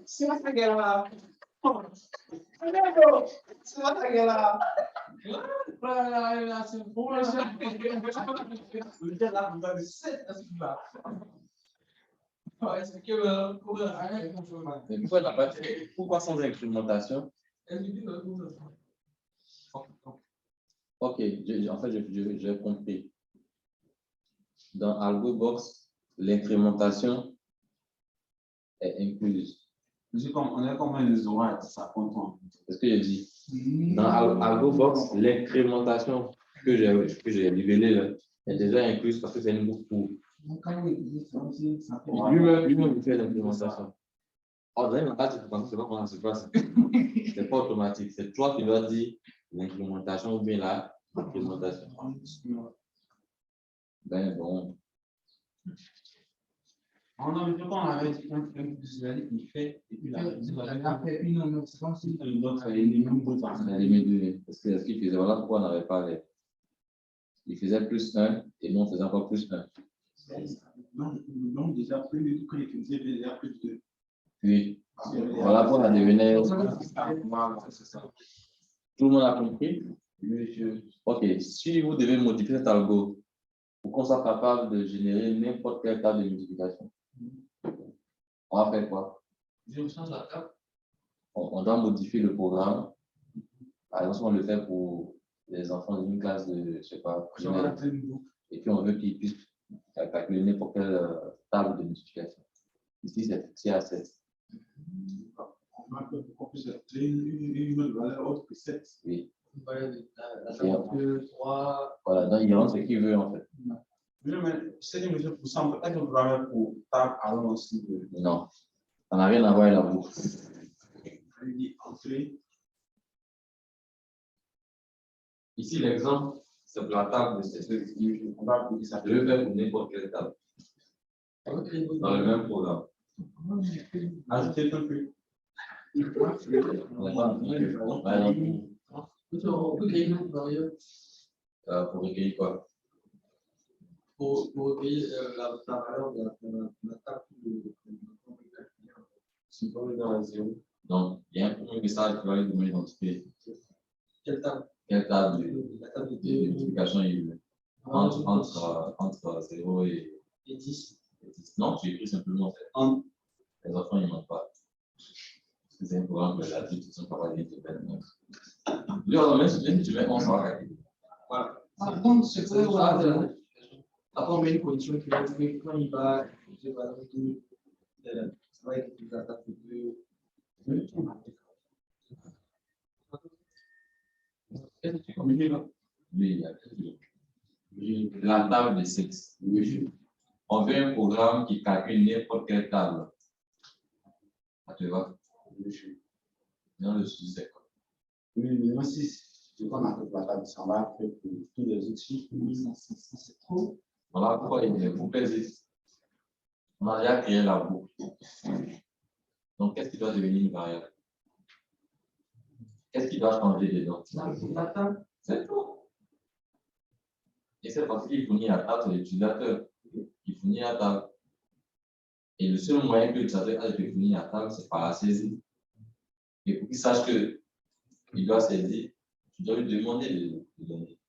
[SPEAKER 3] C'est ma gueule. C'est pour le là, vous avez 7 à ce là. Est-ce que
[SPEAKER 4] Pourquoi sans incrémentation? Ok, en fait, j'ai compris. Dans AlgoBox, l'incrémentation est incluse.
[SPEAKER 2] On a combien de zones, ça compte.
[SPEAKER 4] C'est ce que je dis. Dans AlgoBox, l'incrémentation que j'ai révélée là est déjà incluse parce que c'est une boucle pour. Lui-même, il fait l'implémentation. Oh, dans la tu ne sais pas comment ça se passe. C'est pas automatique. C'est toi qui dois dire l'implémentation ou bien l'implémentation. Ben bon.
[SPEAKER 2] On avait dit un visuel qui fait, et puis là, fait une autre, c'est comme si l'autre est les mêmes bouts.
[SPEAKER 4] Parce que ce qu'il faisait, voilà pourquoi on n'avait pas les. Il faisait plus 1 et nous on faisait encore plus 1.
[SPEAKER 5] Donc, déjà, plus que il faisait déjà plus de.
[SPEAKER 4] Puis, voilà pourquoi on a devenu.
[SPEAKER 2] C'est ça.
[SPEAKER 4] Tout le monde a compris? Ok, si vous devez modifier cet algo pour qu'on soit capable de générer n'importe quelle table de multiplication, on va faire quoi?
[SPEAKER 3] Je change la table.
[SPEAKER 4] On doit modifier le programme. Par exemple, on le fait pour les enfants d'une classe de, je ne sais pas, primaire. Et puis on veut qu'ils puissent calculer n'importe quelle table de multiplication. Ici, c'est fixé à 7.
[SPEAKER 5] On peut créer une valeur autre que 7.
[SPEAKER 4] Oui.
[SPEAKER 3] Voilà, la table 2, 3.
[SPEAKER 4] Voilà, donc il rentre ce qu'il veut en fait.
[SPEAKER 2] C'est une mesure pour ça, on peut être programmé pour table alors aussi.
[SPEAKER 4] Non, ça n'a rien à voir avec la boucle. Ici, l'exemple, c'est pour la table de cette on va appliquer ça. Je vais faire pour n'importe quelle table. Dans le même programme.
[SPEAKER 2] Ajoutez un peu.
[SPEAKER 3] On peut créer une autre variable.
[SPEAKER 4] Pour recueillir quoi?
[SPEAKER 3] Pour recueillir la valeur de la table de
[SPEAKER 4] Si vous dans la 0. Donc, il y a un premier message qui va lui donner l'identité.
[SPEAKER 3] quelle table?
[SPEAKER 4] Quelle table
[SPEAKER 3] La table
[SPEAKER 4] de multiplication il veut? Entre 0 et
[SPEAKER 3] 10.
[SPEAKER 4] Non, tu écris simplement les enfants, ils ne mentent pas. C'est un programme que les adultes sont capables de faire. Même si tu mets 11, ça va gagner.
[SPEAKER 2] Voilà. Donc, c'est que, voilà,
[SPEAKER 5] Après, on met une condition qui va dire que quand il va, je sais pas, ça va être plus attaque de.
[SPEAKER 1] Qu'est-ce que tu communiques là? Oui, il y a la table de 6. On veut un programme qui calcule n'importe quelle table. Ça te va? Non, le souci, c'est quoi?
[SPEAKER 2] oui, numéro 6, je qu'on appelle la table, ça va après pour tous les autres chiffres. C'est trop.
[SPEAKER 1] Voilà pourquoi il y a des boucles existent. On a déjà créé la boucle. Donc, qu'est-ce qui doit devenir une variable? Qu'est-ce qui doit changer dedans?
[SPEAKER 5] La table.
[SPEAKER 1] C'est tout. Et c'est parce qu'il fournit la table, c'est l'utilisateur qui fournit la table. Et le seul moyen que l'utilisateur a de fournir la table, c'est par la saisie. Et pour qu'il sache qu'il doit saisir, tu dois lui demander de donner.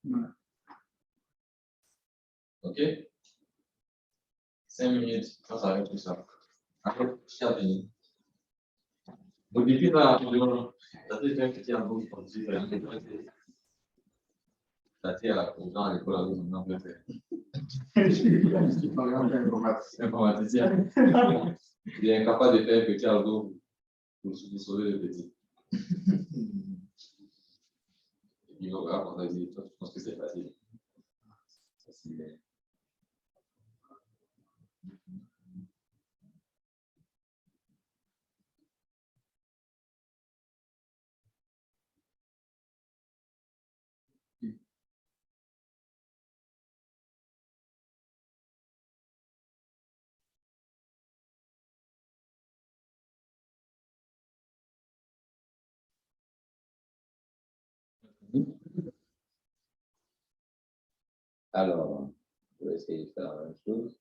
[SPEAKER 1] OK? 5 minutes, on s'arrête tout ça. Après, qui a fini? Donc, depuis là, ça fait un petit album pour dire ça tient à autant à l'école, on en peut faire. Informaticien. Il est incapable de faire un petit algo pour sauver le petit. Il va voir quand il je pense que c'est facile. Alors, je vais essayer de faire la même chose.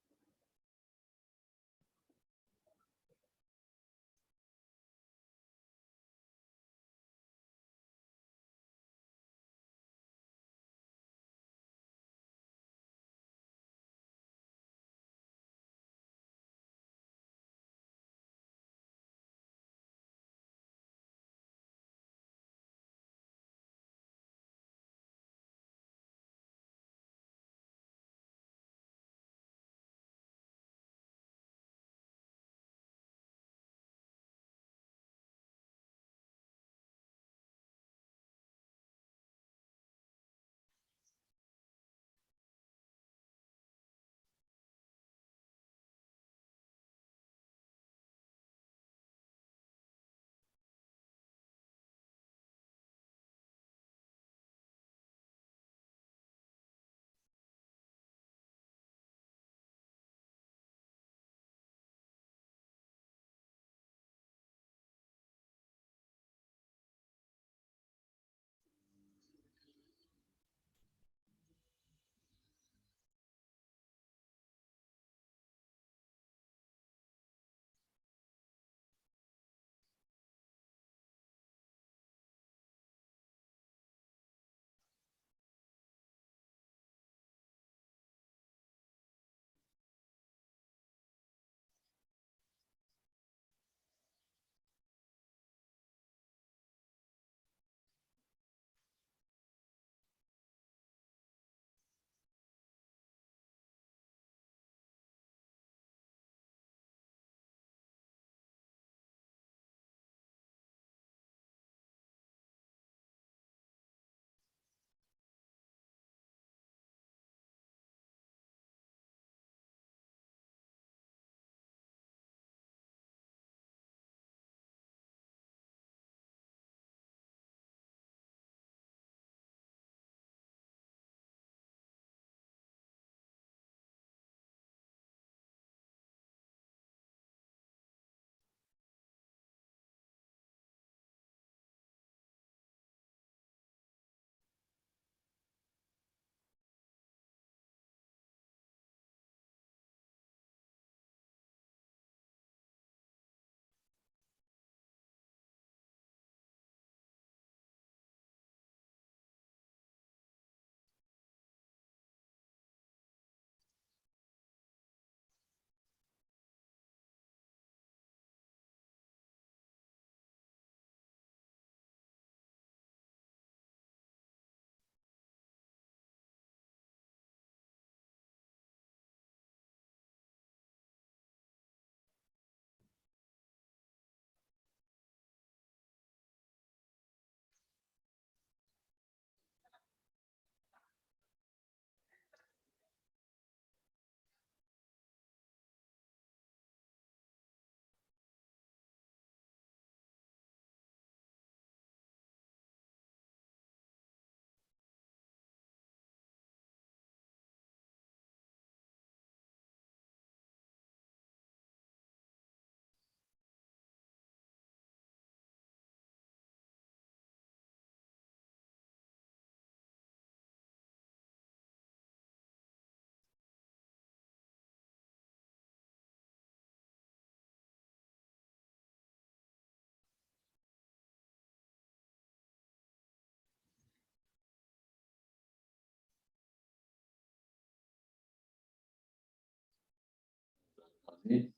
[SPEAKER 4] Oui.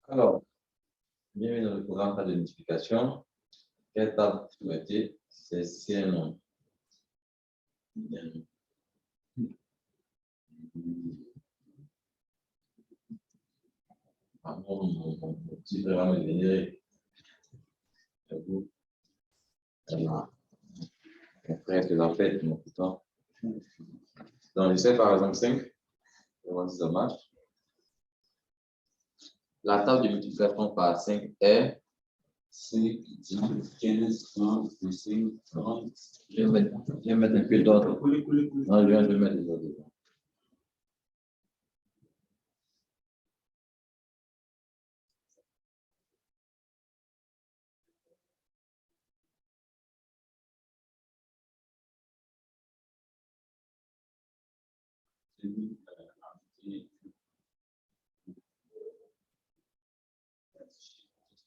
[SPEAKER 4] Alors, bienvenue dans le programme de multiplication. Quelle table vous souhaitez? C'est CN1. Mon petit programme est vénéré. J'avoue. Mon frère, c'est la fête, mon putain. Dans l'essai, par exemple, 5, je vois si ça marche. La table de multiplication par 5 est 5, 10, 15, 30, 25, 30. Je vais mettre un peu d'ordre. Non, je vais mettre des ordres dedans.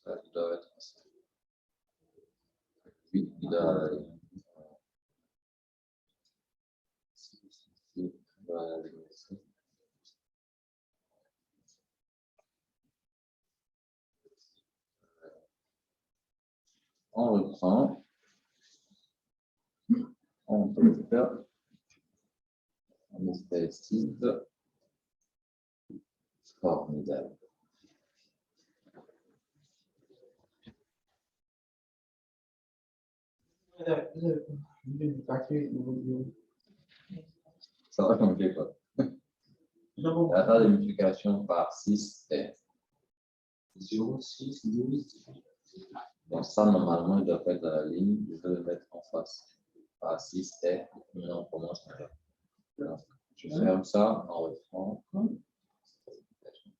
[SPEAKER 4] Ça doit être ça. Oui, il a. On reprend. On peut faire. On espèce formidable. Ça va changer quoi? La table de multiplication par 6 est 0, 6, 12. Donc ça, normalement, il doit être à la ligne. Je vais le mettre en face. Par 6 est. Maintenant, on commence à faire. Je ferme ça, on reprend.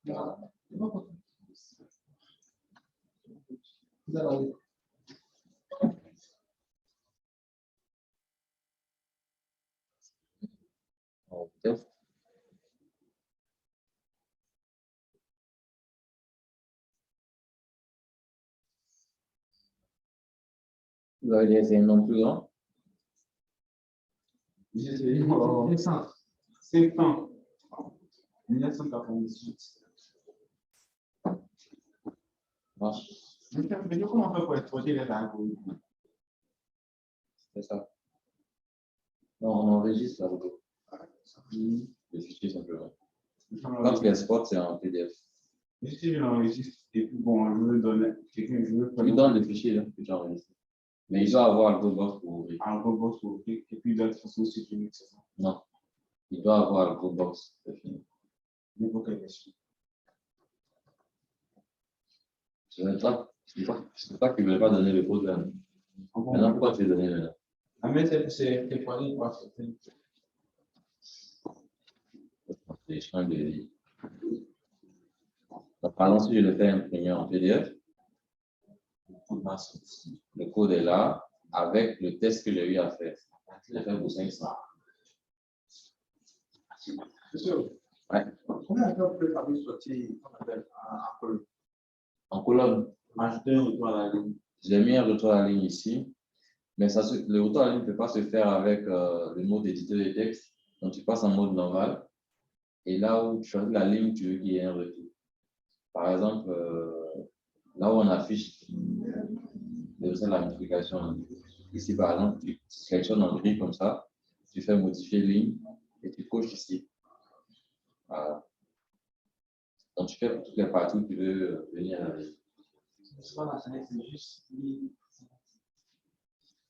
[SPEAKER 4] Voilà. On teste. Vous avez essayé un nom plus grand?
[SPEAKER 2] J'ai essayé 500. 1998.
[SPEAKER 4] Marche.
[SPEAKER 2] Mais comment on fait pour exploiter les algorithmes?
[SPEAKER 4] C'est ça. Non, on enregistre la photo. Le fichier simplement. Quand tu exportes, c'est en PDF.
[SPEAKER 2] Si je l'enregistre, et puis bon, je veux donner quelqu'un, je veux
[SPEAKER 4] Tu lui donnes le fichier là, que tu enregistres. Mais il doit avoir un Dropbox pour ouvrir.
[SPEAKER 2] un robot sur le et puis d'autres façons c'est fini, c'est ça.
[SPEAKER 4] Non. Il doit avoir un Dropbox. C'est fini.
[SPEAKER 2] Il faut quelque chose.
[SPEAKER 4] Je ne sais pas qu'il ne voulait pas donner le code là. Maintenant, pourquoi tu veux donner le là?
[SPEAKER 2] Ah, mais c'est quoi les quoi?
[SPEAKER 4] Les champs de vie. Donc, par exemple, si je le fais imprimer en PDF, le code est là avec le test que j'ai eu à faire. Je l'ai fait pour 500.
[SPEAKER 2] C'est sûr.
[SPEAKER 4] Ouais.
[SPEAKER 2] Comment on fait pour le faire sortir
[SPEAKER 4] En colonne.
[SPEAKER 2] Ajouter un retour à la ligne.
[SPEAKER 4] J'ai mis un retour à la ligne ici. Mais ça, le retour à la ligne ne peut pas se faire avec le mode éditeur de texte. Donc, tu passes en mode normal. Et là où tu choisis la ligne, tu veux qu'il y ait un retour. Par exemple, là où on affiche le résultat de la multiplication, ici par exemple, tu sélectionnes en gris comme ça, tu fais modifier ligne et tu coches ici. Voilà. Donc tu fais pour toutes les parties où tu veux venir à la ligne.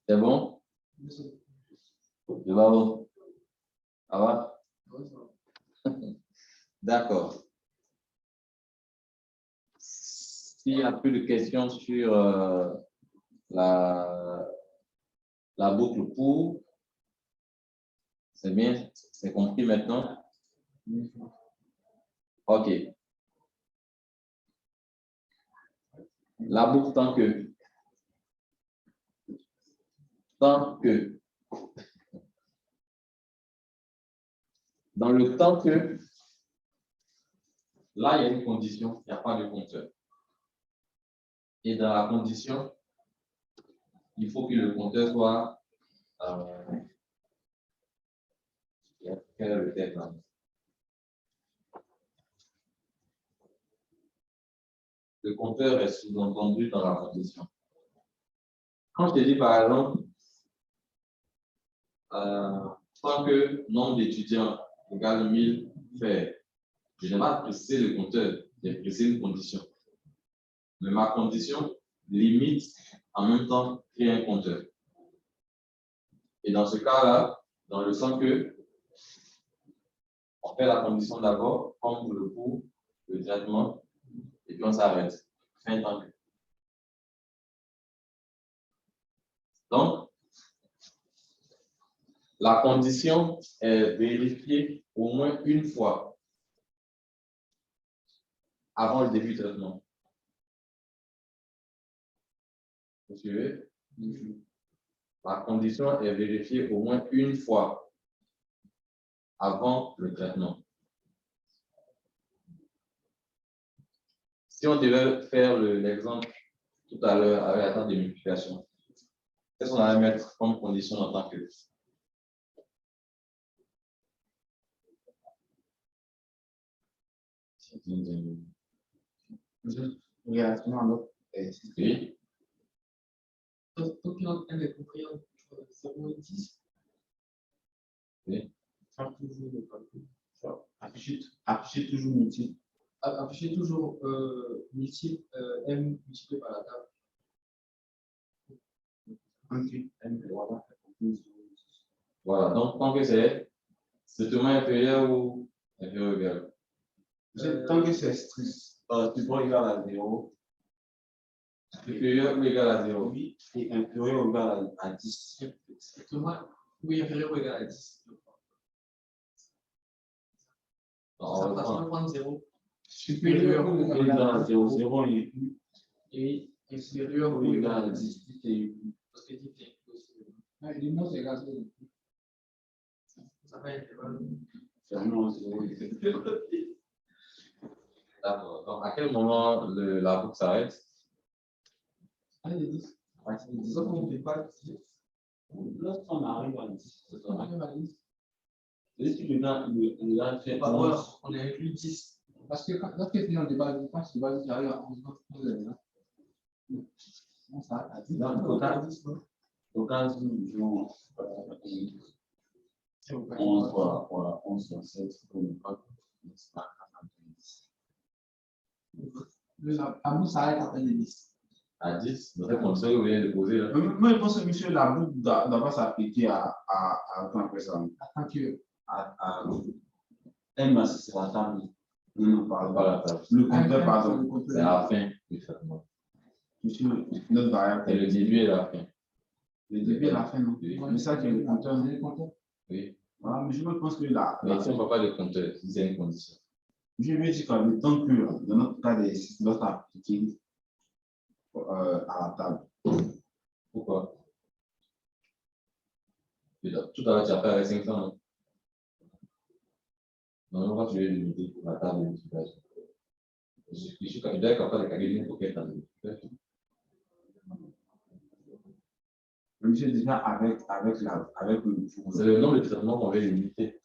[SPEAKER 4] C'est bon? Je vais où? Ça va? D'accord. S'il n'y a plus de questions sur la boucle pour, c'est bien, c'est compris maintenant? OK. La boucle tant que, dans le temps que, là, il y a une condition, il n'y a pas de compteur. Et dans la condition,
[SPEAKER 1] il faut que le compteur soit. Quel est le terme? Le compteur est sous-entendu dans la condition. Quand je te dis par exemple, tant que nombre d'étudiants égale 1000 faire, je n'ai pas précisé le compteur, j'ai précisé une condition. Mais ma condition limite en même temps créer un compteur. Et dans ce cas-là, dans le sens que on fait la condition d'abord, comme pour le cours, le traitement, et puis on s'arrête. Fin tant que. Donc, la condition est vérifiée au moins une fois avant le début du traitement. Vous suivez? La condition est vérifiée au moins une fois avant le traitement. Si on devait faire l'exemple tout à l'heure avec la table de multiplication, qu'est-ce qu'on allait mettre comme condition en tant que?
[SPEAKER 2] Relativement à l'autre.
[SPEAKER 1] Oui.
[SPEAKER 5] Donc, il en est compris entre 0 et 10.
[SPEAKER 1] Oui.
[SPEAKER 5] Faire toujours le calcul.
[SPEAKER 2] Afficher toujours multiple.
[SPEAKER 5] Afficher toujours multiple m multiplié par la table.
[SPEAKER 1] Voilà, donc tant que c'est strictement inférieur ou inférieur ou égal.
[SPEAKER 2] Tant que c'est support égal à 0,
[SPEAKER 1] Supérieur ou égal à 0.
[SPEAKER 2] oui, et inférieur ou égal à 10.
[SPEAKER 5] Exactement. Oui, inférieur ou égal à 10. Ça passe par prendre 0. Supérieur ou égal à 0.
[SPEAKER 2] 0 et plus.
[SPEAKER 5] Et inférieur ou égal à 10. Parce que 10 est aussi. Les mots, c'est égal à 0. Ça va être
[SPEAKER 1] D'accord. Donc, à quel moment la boucle s'arrête?
[SPEAKER 5] Allez, 10. Donc, on ne fait pas 10.
[SPEAKER 2] Lorsqu'on arrive à 10,
[SPEAKER 5] On arrive à 10.
[SPEAKER 2] et si le gars fait
[SPEAKER 5] On est inclus 10. Parce que lorsque tu es dans le débat, quand tu vas dire j'arrive à 11, on s'arrête à 10.
[SPEAKER 2] au cas où ils vont 11 fois 7, on ne pas
[SPEAKER 5] la boucle s'arrête à peine de 10.
[SPEAKER 1] À 10, dans cette condition que vous venez de poser là.
[SPEAKER 2] Moi, je pense que monsieur, la boucle doit pas s'appliquer à tant que ça.
[SPEAKER 5] Attends que.
[SPEAKER 2] M, c'est la table. Non,
[SPEAKER 1] Pas
[SPEAKER 2] pardon.
[SPEAKER 1] la table.
[SPEAKER 2] Le compteur, pardon.
[SPEAKER 1] C'est la fin du traitement.
[SPEAKER 2] Monsieur, notre variable.
[SPEAKER 1] Et le début et la fin.
[SPEAKER 2] Le début et la fin, non.
[SPEAKER 1] Oui.
[SPEAKER 2] Mais ça, c'est le compteur.
[SPEAKER 1] Oui.
[SPEAKER 2] Voilà, mais je pense que là.
[SPEAKER 1] Mais si on ne voit pas de compteur, c'est une condition.
[SPEAKER 2] Je vais dire que le temps que, dans notre cas d'exercice, doit s'appliquer à la table.
[SPEAKER 1] Pourquoi? Tout à l'heure, tu as fait avec 500, non? Non, quand tu veux limiter la table de multiplication. Je dois être capable de calculer pour quelle table de multiplication.
[SPEAKER 2] Monsieur, déjà avec le.
[SPEAKER 1] C'est le nombre de traitements qu'on veut limiter.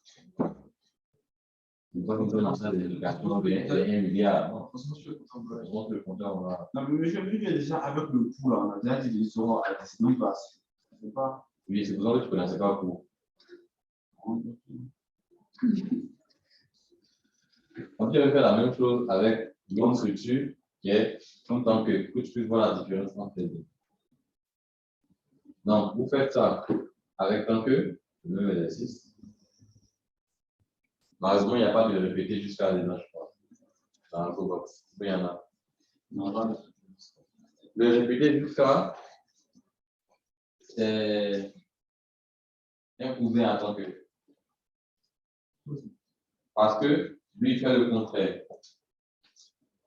[SPEAKER 1] Une fois qu'on peut lancer des éducations, il y a 1 milliard. Non, je montre le compteur, on va.
[SPEAKER 2] Non, mais monsieur, vu que déjà avec le pouls, là, on a déjà dit qu'ils seront à 10, non pas. C'est pas.
[SPEAKER 1] Oui, c'est pour ça que tu ne connaissais pas pour. On peut faire la même chose avec l'autre structure qui est en tant que tu puisses voir la différence entre les deux. Donc, vous faites ça avec tant que le même exercice. Malheureusement, il n'y a pas de répéter jusqu'à l'état, je crois. Dans le cobox. Il y en a. Le répéter jusqu'à, c'est un cousin en tant que. Parce que lui, il fait le contraire.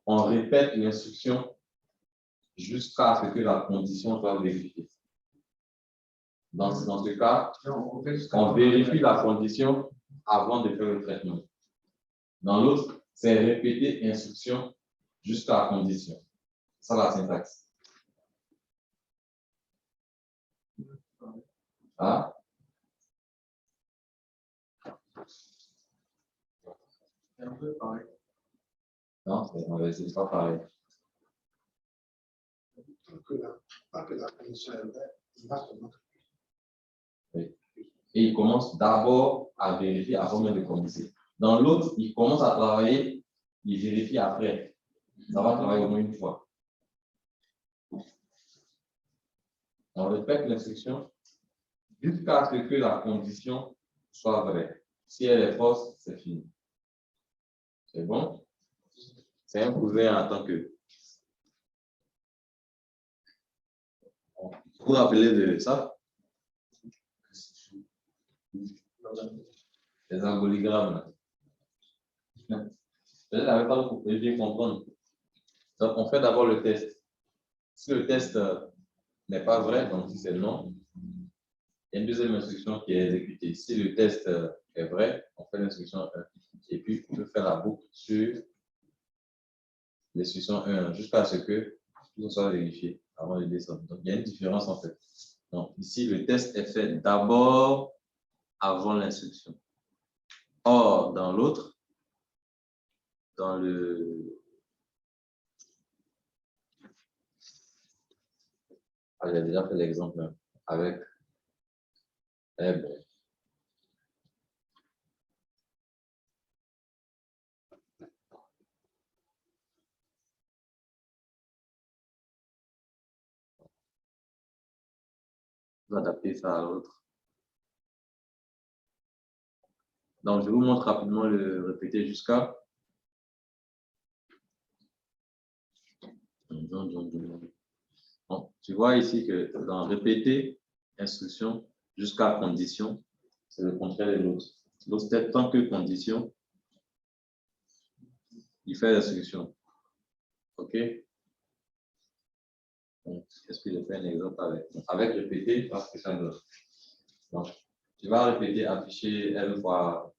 [SPEAKER 1] On répète l'instruction jusqu'à ce que la condition soit vérifiée. Dans ce cas, on vérifie la condition avant de faire le traitement. Dans l'autre, c'est répéter l'instruction jusqu'à la condition. C'est ça la syntaxe. Ah,
[SPEAKER 5] C'est un peu pareil.
[SPEAKER 1] non, c'est pas pareil.
[SPEAKER 6] Pas que la condition est vraie, il va se montrer.
[SPEAKER 1] Et il commence d'abord à vérifier avant même de commencer. Dans l'autre, il commence à travailler, il vérifie après. Ça va travailler au moins une fois. On répète l'instruction jusqu'à ce que la condition soit vraie. Si elle est fausse, c'est fini. C'est bon? C'est un cousin en tant que. Vous vous rappelez de ça? Les algorithmes. Peut-être avec ça, vous pouvez bien comprendre. Donc, on fait d'abord le test. Si le test n'est pas vrai, donc si c'est non, il y a une deuxième instruction qui est exécutée. Si le test est vrai, on fait l'instruction 1. Et puis, on peut faire la boucle sur l'instruction 1 jusqu'à ce que tout soit vérifié avant de descendre. Donc, il y a une différence en fait. Donc, ici, le test est fait d'abord avant l'instruction. Or, dans l'autre, dans le... Ah, j'ai déjà fait l'exemple avec... Eh ben, on va adapter ça à l'autre. Donc, je vous montre rapidement le répéter jusqu'à... Bon, tu vois ici que dans répéter, instruction, jusqu'à condition, c'est le contraire de l'autre. L'autre step, tant que condition, il fait l'instruction. OK? Est-ce que je fais un exemple avec? Avec répéter, parce que ça donne. Donc, tu vas répéter, afficher M fois,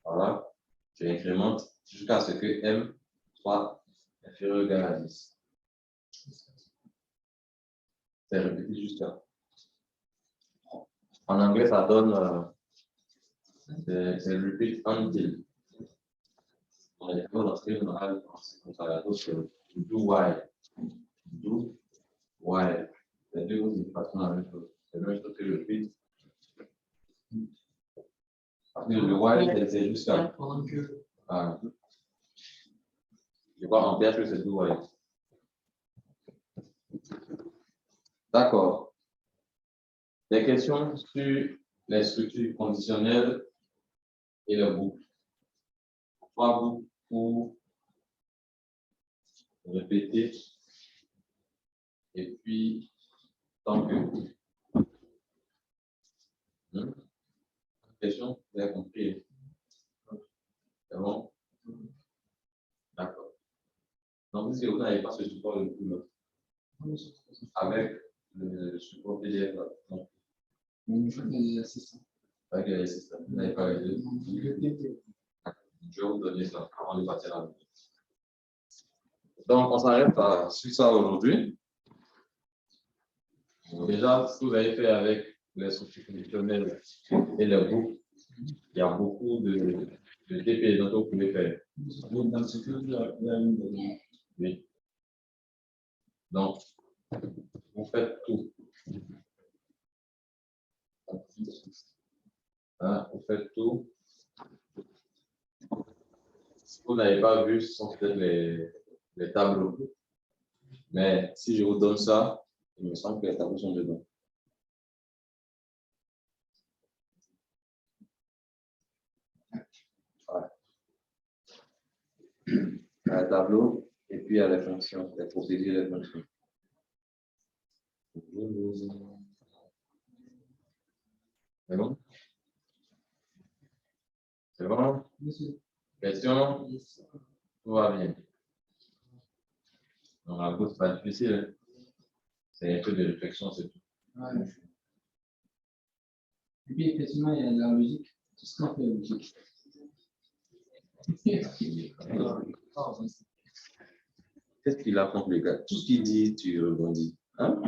[SPEAKER 1] voilà, tu incrémentes jusqu'à ce que M soit inférieur ou égal à 10. C'est répété jusqu'à. En anglais, ça donne, c'est repeat until. On est dans ce qu'on a do while. Do while. Les deux mots, c'est pas la même chose. C'est la même chose que le repeat. Parce que le while, c'est jusqu'à. Ah. Je vois en PHP, c'est do while. D'accord. Des questions sur les structures conditionnelles et le boucle. 3 boucles pour répéter. Et puis, tant que. Question, vous avez compris. C'est bon? D'accord. Donc, si vous n'avez pas ce support de couleur, avec le support PDF, donc, avec les systèmes, vous n'avez pas les deux. Je vais vous donner ça avant de partir à la. Donc, on s'arrête sur ça aujourd'hui. Déjà, ce que vous avez fait avec les structures conditionnelles et les boucles, il y a beaucoup de TP dont vous pouvez faire. Oui. Donc, vous faites tout. Hein, vous faites tout. Ce que vous n'avez pas vu, ce sont peut-être les tableaux. Mais si je vous donne ça, il me semble que les tableaux sont dedans. Voilà. Il y a le tableau et puis il y a les fonctions, les procédures des fonctions. C'est bon? C'est bon? Question? Tout va bien. Donc, la cause, c'est pas difficile. C'est un peu de réflexion, c'est tout.
[SPEAKER 2] Ouais. Et puis, effectivement, il y a de la logique. Tout ce qu'on fait est logique.
[SPEAKER 1] Qu'est-ce qu'il a contre les gars? Tout ce qu'il dit, tu rebondis. Hein?